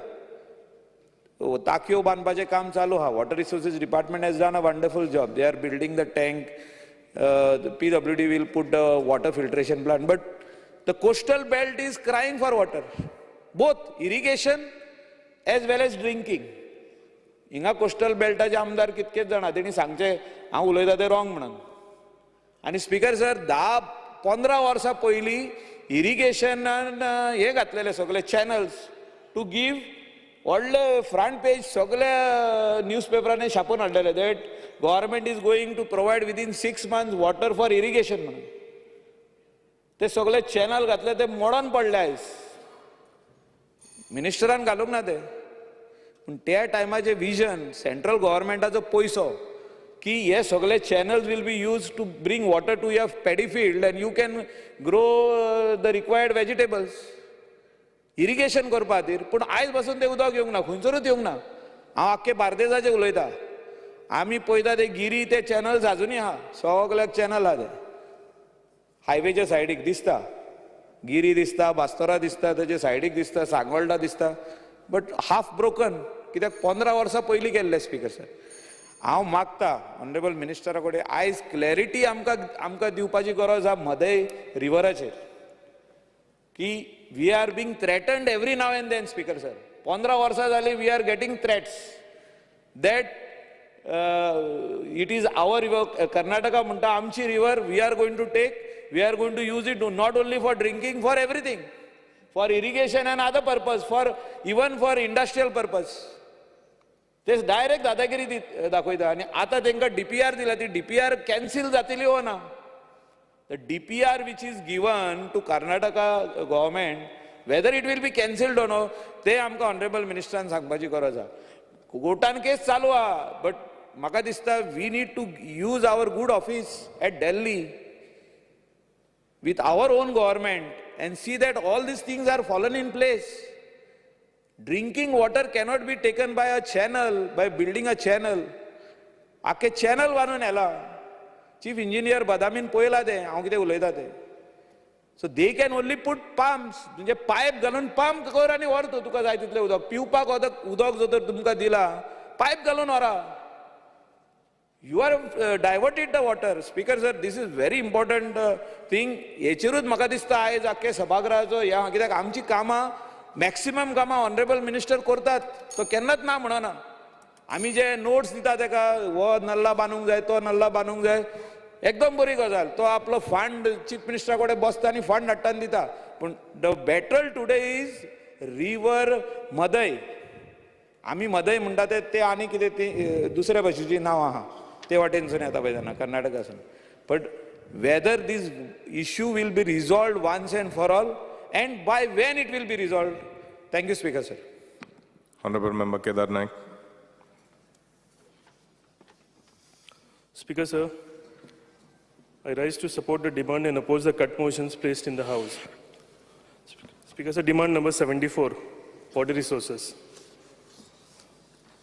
टाकयो बांदपाचें काम चालू आहा. Water resources department has done a wonderful job. They are building the tank. PWD will put the water filtration plant. But the coastal belt is crying for water. Both irrigation as well as drinking. हिंगा coastal बेल्टाचे आमदार कितकेच जाणा, तेणी सांगचे हांव उलयता तें wrong म्हणून. आनी स्पीकर सर, 10-15 वर्सां पयलीं इरिगेशनान हे घातलेले सगळे चॅनल्स टू गीव व्हडले फ्रंट पेज सगळ्या न्यूजपेपरांनी छापून हाडलेले that government is going to provide within 6 months water for irrigation म्हणून. ते सगळे चॅनल घातले, ते मोडून पडले आयज. मिनिस्टरान घालूंक ना ते. पूण त्या टायमाचे विजन, सेंट्रल गव्हर्मेंटाचो पयसो, की हे सगळे channels will be use to bring water to your paddy field and you can grow the required vegetables irrigation करपा खातीर. पूण आयज पासून ते उदक येवंक ना, खंयसरूच येवंक ना. हांव आख्खे बार्देजाचें उलयता. आमी पळयता ते गिरी, ते चॅनल्स आजुनूय आहा. सगळ्याक चॅनल आहा ते हायवेच्या सायडीक दिसता. गिरी दिसता, बास्तोरा दिसता, तेजे सायडीक दिसता, सांगोळडा दिसता. बट हाफ ब्रोकन, कित्याक 15 वर्सां पयलीं केल्ले. स्पीकर सर, हांव मागता ऑनरेबल मिनिस्टरा कडेन आयज क्लॅरिटी आमकां दिवपाची गरज आहा मदय रिवराचेर, की we are being threatened every now and then. Speaker sir, 15 वर्सां जालीं we are getting threats that it is our river. Karnataka म्हणटा आमची river, we are going to take, we are going to use it not only for drinking, for everything, for irrigation and other purpose, for even for industrial purpose. ते direct दादागिरी दाखयता. आनी आतां तांकां DPR दिला, ती DPR कॅन्सील जातली हो ना. The DPR which is given to Karnataka government, whether it will be cancelled or no, ते आमकां ऑनरेबल मिनिस्टरान सांगपाची गरज आहा. कोर्टान केस चालू आहा, बट म्हाका दिसता we need to use our good office at Delhi with our own government and see that all these things are fallen in place. Drinking water cannot be taken by a channel, by building a channel. आख्खे channel बांदून येला. Chief engineer बदामीन पळयला ते, हांव कितें उलयता ते. So they can only put pumps, म्हणजे पायप घालून पंप कर आनी व्हर तुका जाय तितलें उदक. पिवपाक उदक जर तर तुमकां दिला, पायप घालून व्हरा. You are diverted the water. Speaker sir, this is very important thing. हेचेरूच म्हाका दिसता आयज आख्खे सभागृहाचो ह्या, कित्याक आमची कामां मॅक्सिमम कामां ऑनरेबल मिनिस्टर करतात, तो केन्नाच ना म्हणना. आमी जे नोट्स दिता तेका, हो नल्ला बांदूंक जाय, तो नल्ला बांदूंक जाय, एकदम बरी गजाल. तो आपलो फंड चीफ मिनिस्टरा कडेन बसता आनी फंड हाडटा आनी दिता. पूण the battle today is river मदय. आमी मदय म्हणटा ते आनी कितें ते दुसऱ्या भाशेची नांव आहा, ते वाटेनसून येता पळय तेन्ना कर्नाटकासून. But weather this issue will be resolved once and for all, and by when it will be resolved. Thank you, Speaker sir. Honorable Member Kedar Naik. Speaker sir, I rise to support the demand and oppose the cut motions placed in the House. Speaker sir, demand number 74, water resources.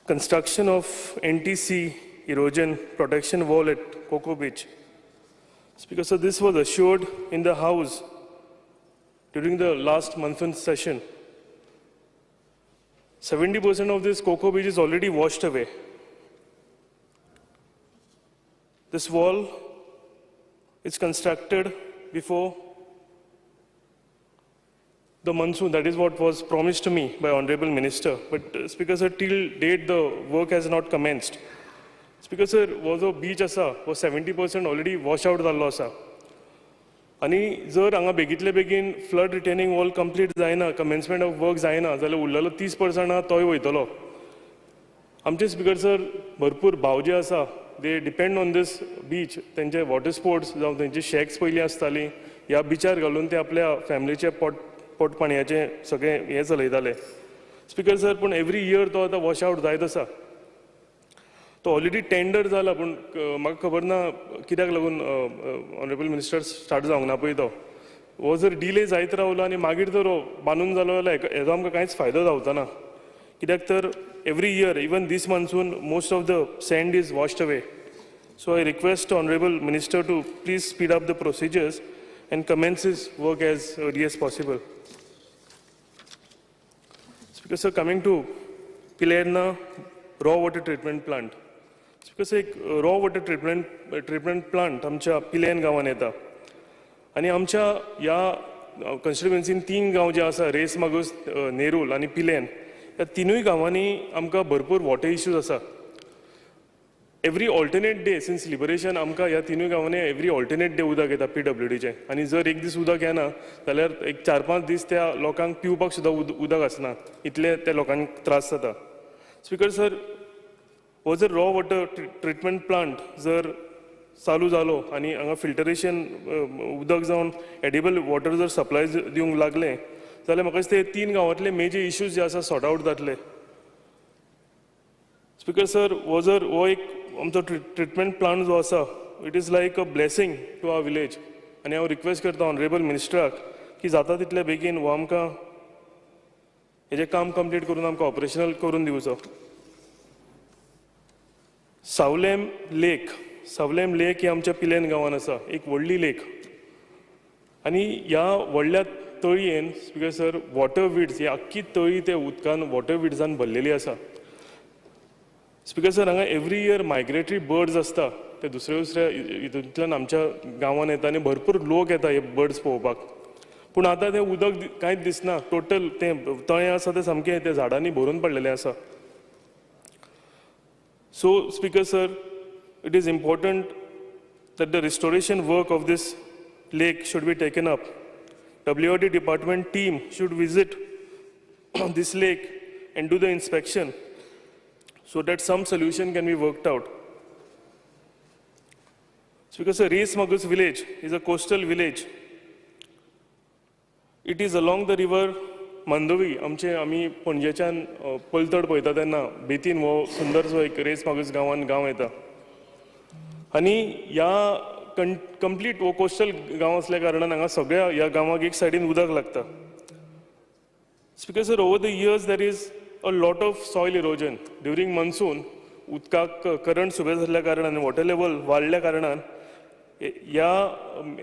Construction of NTC erosion protection wall at Coco Beach. Speaker sir, this was assured in the House during the last monsoon session. 70% of this Coco Beach is already washed away. This wall is constructed before the monsoon. That is what was promised to me by Honorable Minister. But Speaker sir, till date the work has not commenced. Speaker sir, हो जो beach आसा हो 70% already wash out जाल्लो आसा. आनी जर हांगा बेगींतले बेगीन फ्लड रिटेनिंग वॉल कंप्लीट जायना, कमेन्समेंट ऑफ वर्क जायना जाल्यार उरलेलो 30% आहा तोय वयतलो. आमचे स्पीकर सर भरपूर भाव जे आसा they depend on this beach. तेंचे वॉटर स्पोर्ट्स जावं तेंची शॅक्स पयलीं आसतालीं ह्या बिचार घालून ते आपल्या फॅमिलीचे पोटपाणयाचे सगळें हें चलयताले. स्पीकर सर, पूण एवरी इयर तो आतां वॉश आउट जायत आसा. तो ऑलरेडी टेंडर जाला, पूण म्हाका खबर ना कित्याक लागून ऑनरेबल मिनिस्टर स्टार्ट जावंक ना पळय तो. हो जर डिले जायत रावलो आनी मागीर जर हो बांदून जालो जाल्यार हेजो आमकां कांयच फायदो जावचो ना. कित्याक तर every year, even this monsoon, most of the sand is washed away. So I request Honorable Minister to please speed up the procedures and commence his work as early as possible. Speaker sir, coming to Pilerna raw water treatment plant. Speaker sir, एक raw water treatment plant आमच्या पिलेन गांवांत येता. आनी आमच्या ह्या कॉन्स्टिट्युएन्सीन 3 गांव जे आसा, रेस मागूस, नेरूल आनी पिलेन, ह्या तिनूय गांवांनी आमकां भरपूर वॉटर इश्यूज आसा. Every alternate day since liberation आमकां ह्या तिनूय गांवांनी एवरी ऑल्टरनेट डे उदक येता PWDचें. आनी जर एक दीस उदक येना जाल्यार एक 4-5 दीस त्या लोकांक पिवपाक सुद्दां उदक आसना, इतले त्या लोकांक त्रास जाता. स्पीकर सर, हो जर रॉ वॉटर ट्रिटमेंट प्लांट जर चालू जालो आनी हांगा फिल्टरेशन उदक जावन एडिबल वॉटर जर सप्लाय दिवंक लागलें जाल्यार म्हाका दिसता 3 गांवांतले मेजर इश्यूज जे आसा सॉर्ट आवट जातले. स्पीकर सर, हो एक आमचो ट्रिटमेंट प्लांट जो आसा, it is like a blessing to our village. आनी हांव रिक्वेस्ट करता ऑनरेबल मिनिस्टराक की जाता तितले बेगीन हो आमकां हेजें काम कंप्लीट करून आमकां ऑपरेशनल करून दिवचो. सावलेम लेक ही आमच्या पिलेन गांवांत आसा, एक व्हडली लेक. आनी ह्या व्हडल्या तळयेन स्पीकर सर वॉटर विड्स, ही आख्खी तळी ते उदकान वॉटर विड्सान भरलेली आसा. स्पीकर सर, हांगा एवरी इयर मायग्रेटरी बर्ड्स आसता, ते दुसऱ्या हितूंतल्यान आमच्या गांवांत येता आनी भरपूर लोक येता हे बर्ड्स पळोवपाक. पूण आतां तें उदक कांयच दिसना, टोटल तें तळें आसा तें सामकें त्या झाडांनी भरून पडलेलें आसा. So, Speaker sir, it is important that the restoration work of this lake should be taken up. WRD department team should visit this lake and do the inspection so that some solution can be worked out. Speaker sir, Reis Magus village is a coastal village. It is along the river Mandovi. आमी पणजेच्यान पलतड पळयता तेन्ना बेतीन हो सुंदरसो एक race Magos गांव येता. आनी ह्या कंप्लीट हो कोस्टल गांव असल्या कारणान हांगा सगळ्या ह्या गांवाक एक सायडीन उदक लागता. Speaker sir, over the years there is a lot of soil erosion during monsoon. उदकाक करंट सुबेज जाल्ल्या कारणान आनी वॉटर लेवल वाडल्या कारणान ह्या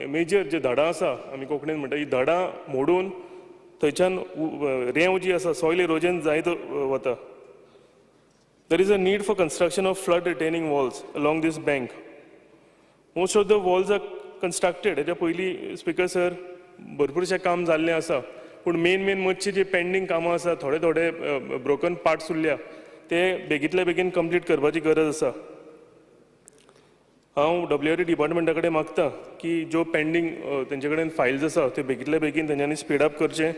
मेजर जे धडां आसा, आमी कोंकणीन म्हणटा, ही धडां मोडून थंयच्यान रेंव जी आसा, सॉयल इरोजन जायत वता. There is a need for construction of flood retaining walls along this bank. Most of the walls are constructed. हेच्या पयलीं स्पीकर सर भरपूरशें काम जाल्लें आसा, पूण मेन मच्छी जी पेंडींग कामां आसा, थोडे ब्रोकन पार्ट्स उरल्या, ते बेगींतल्या बेगीन कंप्लीट करपाची गरज आसा. हांव WRD डिपार्टमेंटा कडेन मागतां की ज्यो पेंडींग तेंचे कडेन फायल्स आसा त्यो बेगींतल्या बेगीन तेंच्यांनी स्पीड अप करचें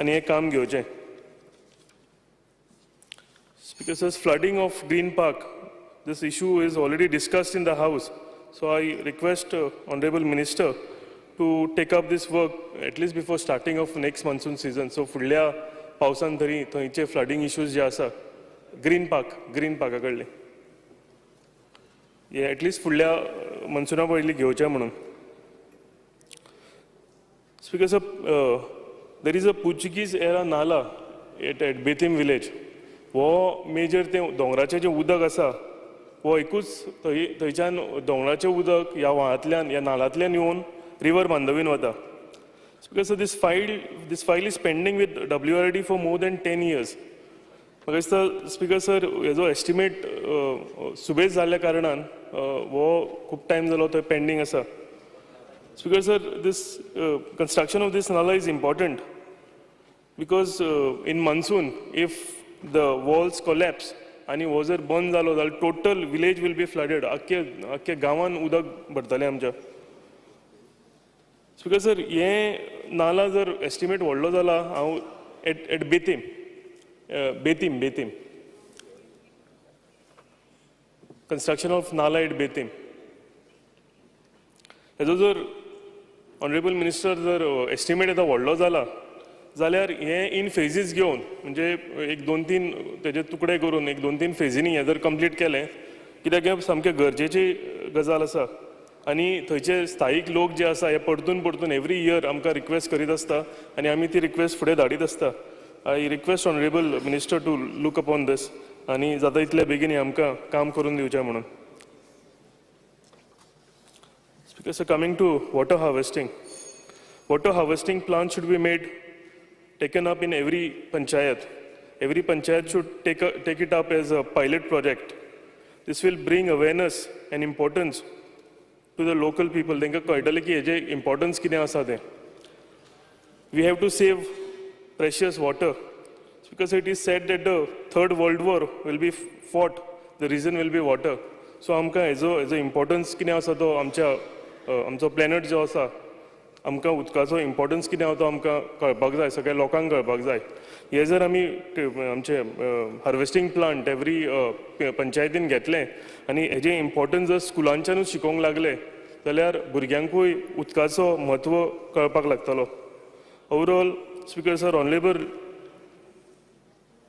आनी हें काम घेवचें. Speaker sir, flooding of green park, this issue is already discussed in the House. So I request Honorable Minister to take up this work at least before starting of next monsoon season. So फुडल्या पावसान तरी थंयचे flooding issues जे आसा green पार्का कडले हे at least फुडल्या मनसुना पयलीं घेवचें म्हणून. Speaker sir, there is a Portuguese era नाला एट बेतीम विलेज. हो मेजर तें दोंगराचें जें उदक आसा, हो एकूच थंयच्यान दोंगराचें उदक ह्या व्हाळांतल्यान, ह्या नालांतल्यान येवन रिवर बांदोवीन वता. Speaker sir, this file is pending with WRD for more than 10 years. म्हाका दिसता स्पीकर सर, हेजो एस्टिमेट सुबेज जाल्ल्या कारणान हो खूब टायम जालो थंय पेंडींग आसा. Speaker sir, this construction of this nala is important because in monsoon, if the walls collapse, आनी हो जर बंद जालो जाल्यार total village will be flooded. आख्खे गांवान उदक भरतलें आमच्या. स्पीकर सर, हे नाला जर एस्टिमेट व्हडलो जाला, हांव eight Betim construction of Nala at Betim. हेजो जर ऑनरेबल मिनिस्टर जर एस्टिमेट येता व्हडलो जाला जाल्यार हे इन फेजीस घेवन म्हणजे एक 2-3 तेजे तुकडे करून एक 2-3 फेजींनी हे जर कंप्लीट केलें, कित्याक हे सामकें गरजेची गजाल आसा. आनी थंयचे स्थायीक लोक जे आसा हे परतून एवरी इयर आमकां रिक्वेस्ट करीत आसता आनी आमी ती रिक्वेस्ट फुडें धाडीत आसता. I request honourable minister to look upon this आनी जाता इतले बेगीन आमकां काम करून दिवचें म्हणून. Speaker, so coming to water harvesting plants should be taken up in every panchayat. Every panchayat should take it up as a pilot project. This will bring awareness and importance to the local people. Taंकां कळटलें की हेजे importance कितें आसा तें. We have to save precious water. Because it is said that the Third World War will be fought, the reason will be water. So आमकां हेजो importance कितें आसा तो आमचो प्लॅनेट जो आसा, आमकां उदकाचो इम्पॉर्टन्स कितें आसा तो आमकां कळपाक जाय, सगळ्या लोकांक कळपाक जाय. हे जर आमी आमचे हार्वेस्टिंग प्लांट एवरी पंचायतीन घेतले आनी हेजे इम्पॉर्टन्स जर स्कुलांच्यानूच शिकोवंक लागले जाल्यार भुरग्यांकूय उदकाचो म्हत्व कळपाक लागतलो. Overall, speaker sir, honourable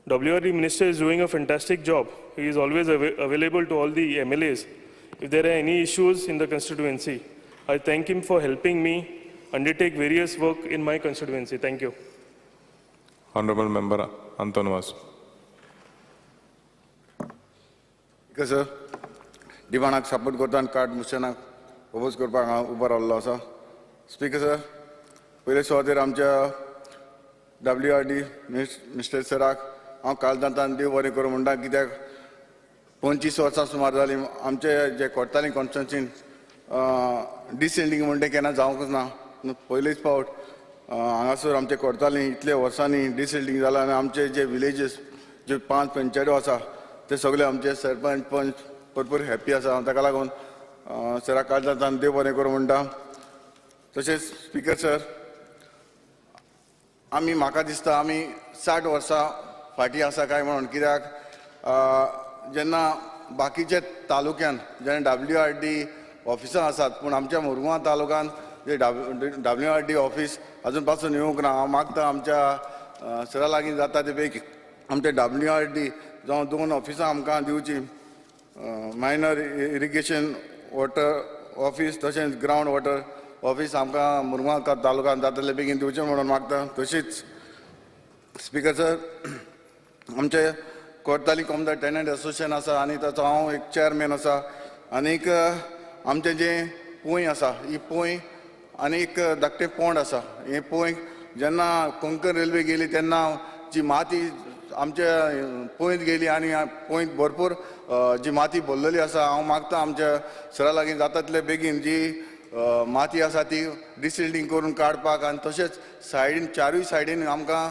WRD Minister is doing a fantastic job. He is always available to all the MLAs if there are any issues in the constituency. I thank him for helping me undertake various work in my constituency. Thank you. Honorable Member Anton Vasu. Because sir, डिमांडाक support करता आनी card मोशनाक oppose करपाक हांव उबो रावल्लो आसा. Speaker sir, पयले सुवातेर आमच्या WRD मिनिस्टर सराक हांव काळजांतल्यान देव बरें करूं म्हणटा. कित्याक 25 वर्सां सुमार जालीं आमचे जे कोर्तालीं कॉन्स्टिट्युन्सीन डिसेंडिंग म्हणटा केन्ना जावंकच ना. पयलीच फावट हांगासर आमचे कोर्तालीं इतले वर्सांनी डिसेंडिंग जालां आनी आमचे जे विलेजीस जे 5 पंचायतो आसा ते सगळे आमचे सरपंच पंच भरपूर हॅप्पी आसा. ताका लागून सराक काळजांतल्यान देव बरें करूं म्हणटा. तशेंच स्पीकर सर, म्हाका दिसता आमी 60 वर्सां फाटीं आसा काय म्हणून. कित्याक जेन्ना बाकीचे तालुक्यान जेन्ना WRD ऑफिसां आसात पूण आमच्या मुरगांव तालुक्यान जे WRD ऑफिस अजून पासून येवंक ना. हांव मागता आमच्या सरा लागीं जाता ते पैकी आमचे WRD जावं 2 ऑफिसां आमकां दिवची. मायनर इरिगेशन वॉटर ऑफिस तशेंच ग्रावंड वॉटर ऑफिस आमकां मुरगांव तालुक्यान जाता तितले बेगीन दिवचें म्हणून मागता. तशीच स्पीकर सर, आमचे कोर्ताली कॉमदार टेनंट एसोसिएशन आसा आनी ताचो हांव एक चेअरमॅन आसा. आनीक आमचें जें पोंय आसा, ही पोंय आनी एक धाकटें पोंड आसा. हे पोंय जेन्ना कोंकण रेल्वे गेली तेन्ना जी माती आमच्या पोंयत गेली आनी पोंयत भरपूर जी माती भरलेली आसा. हांव मागता आमच्या सरा लागीं जाता तितले बेगीन जी माती आसा ती डिसिल्डिंग करून काडपाक आनी तशेंच सायडीन 4य सायडीन आमकां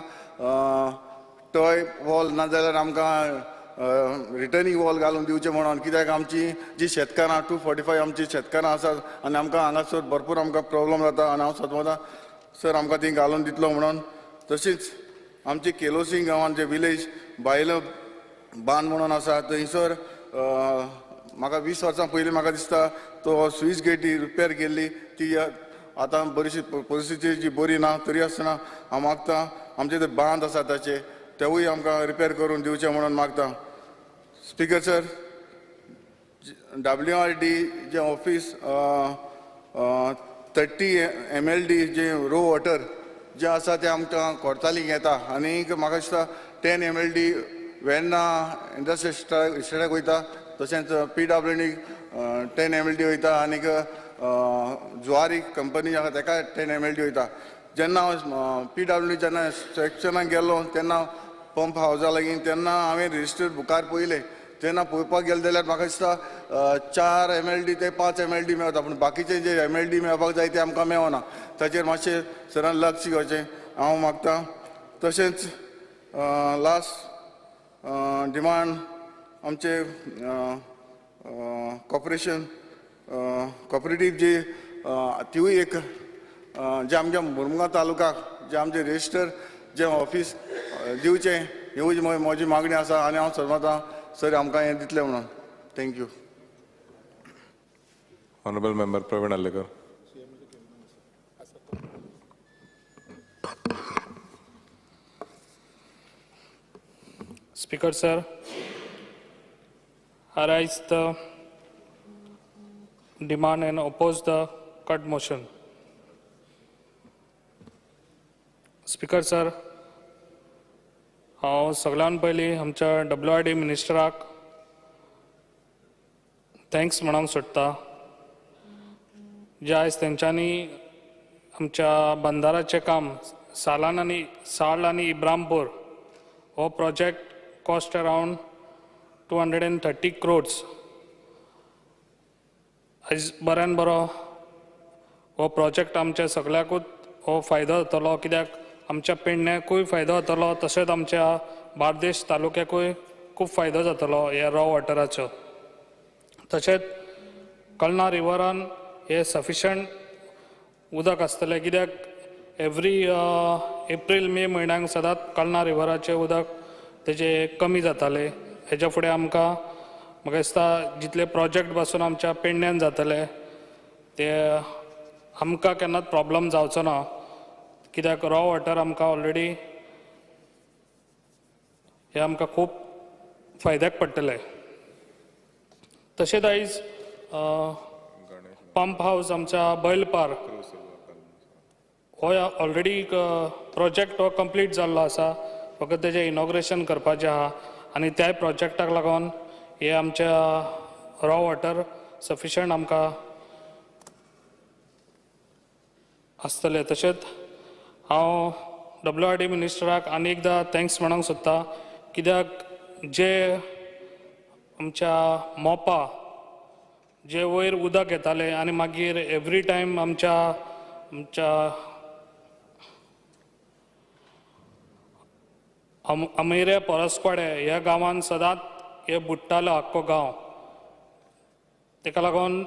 टॉय वॉल नाजाल्यार आमकां रिटर्निंग वॉल घालून दिवचें म्हणून. कित्याक आमची जी शेतकारां 245 आमची शेतकारां आसात आनी आमकां हांगासर भरपूर आमकां प्रॉब्लम जाता आनी हांव सतवता सर आमकां ती घालून दितलो म्हणून. तशीच आमची केलोसिंग गांवांत जे विलेज बायलो बांद म्हणून आसा थंयसर म्हाका 20 वर्सां पयलीं म्हाका दिसता तो स्विच गेटी रिपेर केल्ली ती आतां बरीशी परिस्थिती जी बरी ना. तरी आसतना हांव मागता आमचे ते बांद आसा ताचे तेवूय आमकां रिपेर करून दिवचें म्हणून मागता. स्पीकर सर, WRD जे ऑफिस 30 MLD जे रो वॉटर जे आसा ते आमकां कोर्तालीं घेता आनीक म्हाका दिसता 10 MLD वेर्ना इंडस्ट्रियल इस्टेटाक वयता. तशेंच PWD 10 MLD वयता आनीक जुवारी कंपनी आसा ताका 10 MLD वयता. जेन्ना हांव PWD जेन्ना सेक्शनाक गेलो तेन्ना पंप हावजा लागीं तेन्ना हांवें रजिस्टर्ड बुकार पयले. तेन्ना पळोवपाक गेले जाल्यार म्हाका दिसता 4 MLD ते 5 MLD मेळटा पूण बाकीचे जे MLD मेळपाक जाय ते आमकां मेळना. ताचेर मातशें सरान लक्ष घेवचें हांव मागतां. तशेंच लास्ट डिमांड आमचे कॉपरेटिव्ह जे तिवूय एक जे आमच्या मुरमुगांव तालुकाक जे आमचे रजिस्टर जे ऑफिस दिवचे ह्योच म्हजी मागणी आसा आनी हांव सरमतां सर आमकां हें दितलें म्हणून. Thank you. Honorable Member Praveen Allekar. Speaker, sir, I raise the demand and oppose the cut motion. Speaker, sir, हांव सगळ्यान पयलीं आमच्या WRD मिनिस्टराक थँक्स म्हणूंक सोदता जे आयज तेंच्यांनी आमच्या बंदाराचें काम साल आनी इब्रामपूर हो प्रोजेक्ट कॉस्ट अरावंड 230 crores. आयज बऱ्यान बरो हो प्रोजेक्ट आमच्या सगळ्याकूच हो फायदो जातलो, कित्याक आमच्या पेडण्याकूय फायदो जातलो तशेंच आमच्या बार्देश तालुक्याकूय खूब फायदो जातलो ह्या रॉ वॉटराचो. तशेंच कळना रिवरान हे सफिशंट उदक आसतलें, कित्याक एवरी एप्रील मे म्हयन्याक सदांच कळना रिवराचें उदक तेजे कमी जातालें. हेच्या फुडें आमकां म्हाका दिसता जितले प्रोजेक्ट पासून आमच्या पेडण्यान जातले ते आमकां केन्नाच प्रॉब्लम जावचो ना, कित्याक रॉ वॉटर आमकां ऑलरेडी हे आमकां खूब फायद्याक पडटलें. तशेंच आयज पंप हावस आमच्या बैलपार हो ऑलरेडी प्रोजेक्ट हो कंप्लीट जाल्लो आसा, फकत तेजें इनॉग्रेशन करपाचें आहा आनी त्या प्रोजेक्टाक लागून हे आमच्या रॉ वॉटर सफिशंट आमकां आसतलें. तशेंच हांव WRD मिनिस्टराक आनी एकदां थँक्स म्हणूंक सोदता, कित्याक जे आमच्या मोपा जे वयर उदक येतालें आनी मागीर एवरी टायम आमच्या अमेऱ्या परसपाडे ह्या गांवान सदांच हे बुडटालो आख्खो गांव. तेका लागून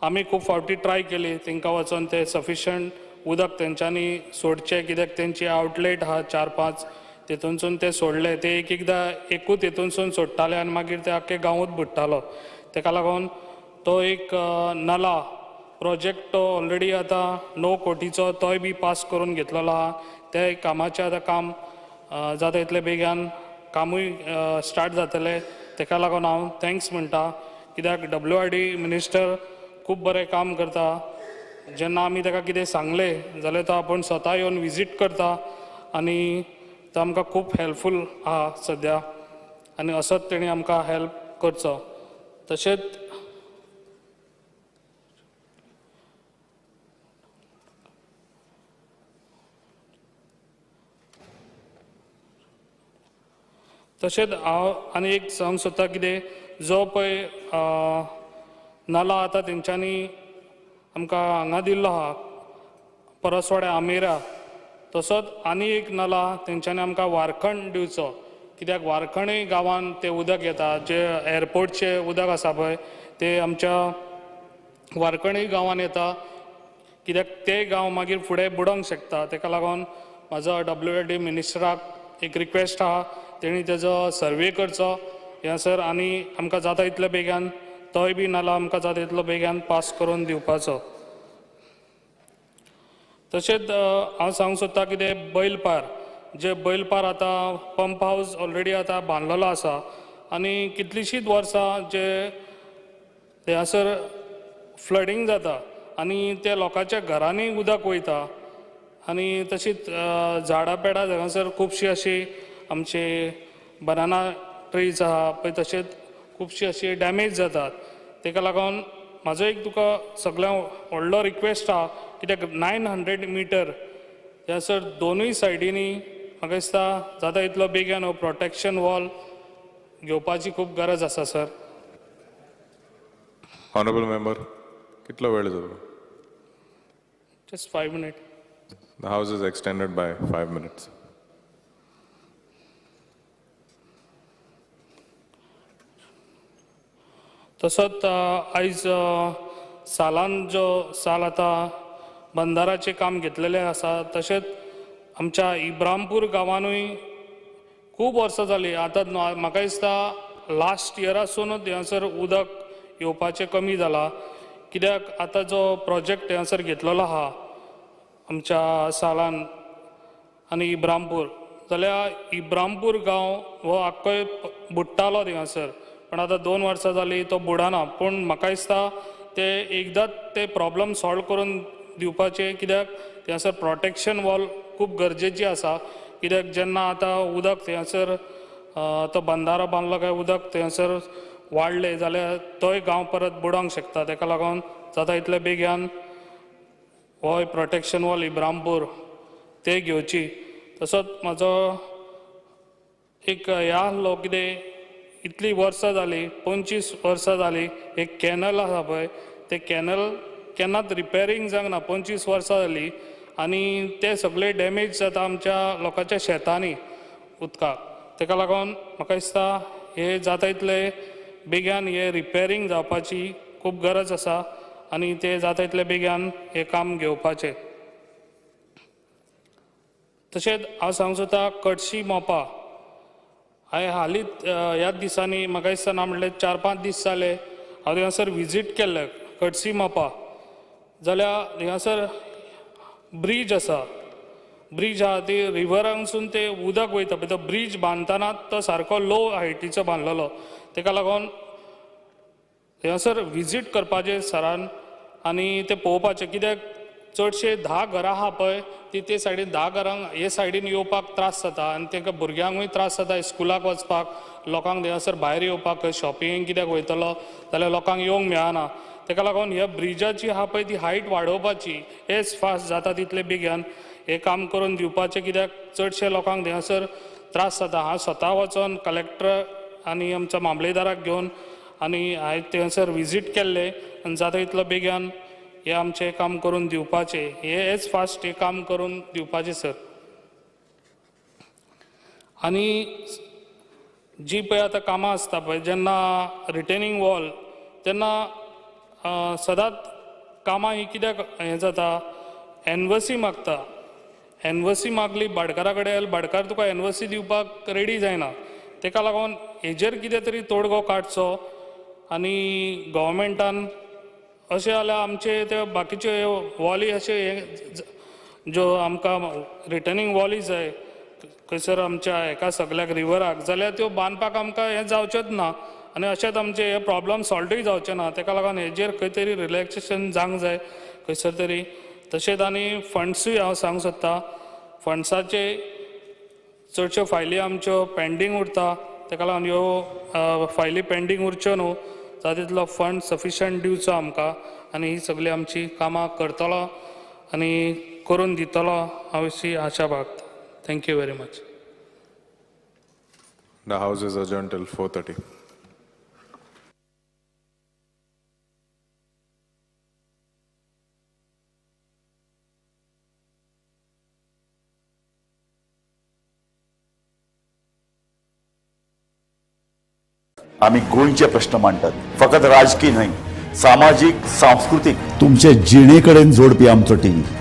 आमी खूब फावटी ट्राय केली तांकां वचोन ते सफिशंट उदक तेंच्यांनी सोडचें, कित्याक तेंची आवटलेट आहा 4-5 तेतूनसून ते सोडले. ते एकदां एकूच हेतूनसून सोडटाले आनी मागीर ते आख्खे गांवूच बुडटालो. तेका लागून तो एक नला प्रोजेक्ट तो ऑलरेडी आतां 9 कोटीचो तोय बी पास करून घेतलेलो आहा. त्या कामाचें आतां काम जाता इतले बेगीन कामूय स्टार्ट जातलें. तेका लागून हांव थँक्स म्हणटा, कित्याक WRD मिनिस्टर खूब बरें काम करता. जेन्ना आमी ताका कितें सांगलें जाल्यार तो आपूण स्वता येवन विजीट करता आनी तो आमकां खूब हेल्पफूल आहा सद्या, आनी असोच तेणी आमकां हेल्प करचो. तशेंच हांव आनी एक सांगूंक सोदता, कितें जो पळय नाला आतां तेंच्यांनी आमकां हांगा दिल्लो आहा परसवाड्या आमेरा, तसोच आनी एक नाला तेंच्यांनी आमकां वारखंड दिवचो, कित्याक वारखंडय गांवान तें उदक येता. जे एअरपोर्टचें उदक आसा पळय ते आमच्या वारखंडय गांवान येता, कित्याक ते गांव मागीर फुडें बुडोंक शकता. तेका लागून म्हाजो WRD मिनिस्टराक एक रिक्वेस्ट आहा, तेणी तेजो सर्वे करचो ह्या सर, आनी आमकां जाता इतले बेगीन तोय बी नाला आमकां जाता तितलो बेगीन पास करून दिवपाचो. तशेंच हांव सांगूंक सोदता, कितें बैलपार आतां पंप हावस ऑलरेडी आतां बांदलेलो आसा आनी कितलींशींच वर्सां जे हांगासर फ्लडींग जाता आनी ते लोकांच्या घरांनी उदक वयता आनी तशींच झाडां पेडां हांगासर खुबशीं अशीं आमचे बनाना ट्रीज आहा पळय तशेंच खुबशीं अशीं डॅमेज जातात. तेका लागून म्हाजो एक तुका सगळ्यांक व्हडलो रिक्वेस्ट आहा, कित्याक 900 मिटर ह्यासर दोनूय सायडीनी म्हाका दिसता जाता इतलो बेगीन हो प्रोटेक्शन वॉल घेवपाची खूब गरज आसा सर. Honorable Member, कितलो वेळ जालो? Just 5 minutes. The House is extended by 5 minutes. तसोच आयज सालान जो साल आतां बंदाराचें काम घेतलेलें आसा तशेंच आमच्या इब्रामपूर गांवांनूय खूब वर्सां जालीं आतां म्हाका दिसता लास्ट इयरासूनच हांगासर उदक येवपाचें कमी जालां कित्याक आतां जो प्रोजेक्ट हांगासर घेतलेलो आहा आमच्या सालान आनी इब्रामपूर जाल्यार इब्रामपूर गांव हो आख्खोय बुडटालो थिंगासर पण आतां 2 वर्सां जालीं तो बुडाना पूण म्हाका दिसता ते एकदांच ते प्रॉब्लम सॉल्व करून दिवपाचें कित्याक थिंगासर प्रोटेक्शन वॉल खूब गरजेची आसा कित्याक जेन्ना आतां उदक थिंगासर तो बंदारो बांदलो काय उदक थिंगासर वाडलें जाल्यार तोय गांव परत बुडोंक शकता तेका लागून जाता इतले बेगीन हो प्रोटेक्शन वॉल इब्रामपूर ते घेवची तसोच म्हाजो एक हें आहलो कितें इतली वर्सां जालीं 25 वर्सां जालीं एक कॅनल आसा पळय ते कॅनल केन्नाच रिपेरींग जावंक ना 25 वर्सां जालीं आनी ते सगळे डॅमेज जाता आमच्या लोकांच्या शेतांनी उदकाक तेका लागून म्हाका दिसता हे जाता इतले बेगीन हे रिपेरींग जावपाची खूब गरज आसा आनी ते जाता इतले बेगीन हे काम घेवपाचें तशेंच हांव सांगूंक सोदतां कटशी मोपा हांवें हालींच ह्याच दिसांनी म्हाका दिसता ना म्हणल्यार 4-5 दीस जाले हांव थिंगासर विजीट केल्लें कटशी मोपा जाल्यार थिंगासर ब्रीज आसा ब्रीज आहा ती रिवरांसून ते उदक वयता पळय तो ब्रीज बांदतना तो सारको लो हायटीचो बांदलेलो तेका लागून थिंगासर विजीट करपाचें सरान आनी ते पळोवपाचें कित्याक चडशे 10 घरां आहा पळय ती ते सायडीन 10 घरांक हे सायडीन येवपाक त्रास जाता आनी तांकां भुरग्यांकूय त्रास जाता स्कुलाक वचपाक लोकांक थिंगासर भायर येवपाक शॉपिंग कित्याक वयतलो जाल्यार लोकांक येवंक मेळना तेका लागून ह्या ब्रिजाची आहा पळय ती हायट वाडोवपाची एज फास्ट जाता तितले बेगीन हे काम करून दिवपाचें कित्याक चडशे लोकांक थिंगासर त्रास जाता हांव स्वता वचोन कलेक्टर आनी आमच्या मामलेदाराक घेवन आनी हांवें थिंगासर विजीट केल्ले आनी जाता इतलो बेगीन हे आमचें काम करून दिवपाचें हे एज फास्ट हे काम करून दिवपाचें सर आनी जी पळय आतां कामां आसता पळय जेन्ना रिटेनिंग वॉल तेन्ना सदांच कामां ही कित्याक हें जाता एनवसी मागता एनवसी मागली भाटकारा कडेन भाटकार तुका एनवसी दिवपाक रेडी जायना तेका लागून हेजेर कितें तरी तोडगो काडचो आनी गव्हर्मेंटान अशें जाल्यार आमचे ते बाकीचे वॉली अशे ज्यो आमकां रिटर्निंग वॉली जाय खंयसर आमच्या हेका सगळ्याक रिवराक जाल्यार त्यो बांदपाक आमकां हें जावचेंच ना आनी अशेंच आमचे हे प्रॉब्लम सॉल्वूय जावचे ना तेका लागून हेजेर खंय तरी रिलॅक्सेशन जावंक जाय खंयसर तरी तशेंच आनी फंड्सूय हांव सांगूंक सोदतां फंड्साचे चडश्यो फायली आमच्यो पेंडींग उरता तेका लागून ह्यो फायली पेंडींग उरच्यो न्हू जाता तितलो फंड सफिशंट दिवचो आमकां आनी ही सगळी आमची कामां करतलो आनी करून दितलो हांव अशी आशा बाळगतां thank you very much The house is adjourned till 4:30. आम्ही गोंयचे प्रश्न मांडटात फकत राजकीय न्हय सामाजीक सांस्कृतिक तुमचे जिणेकडेन जोडपी आमचो टीव्ही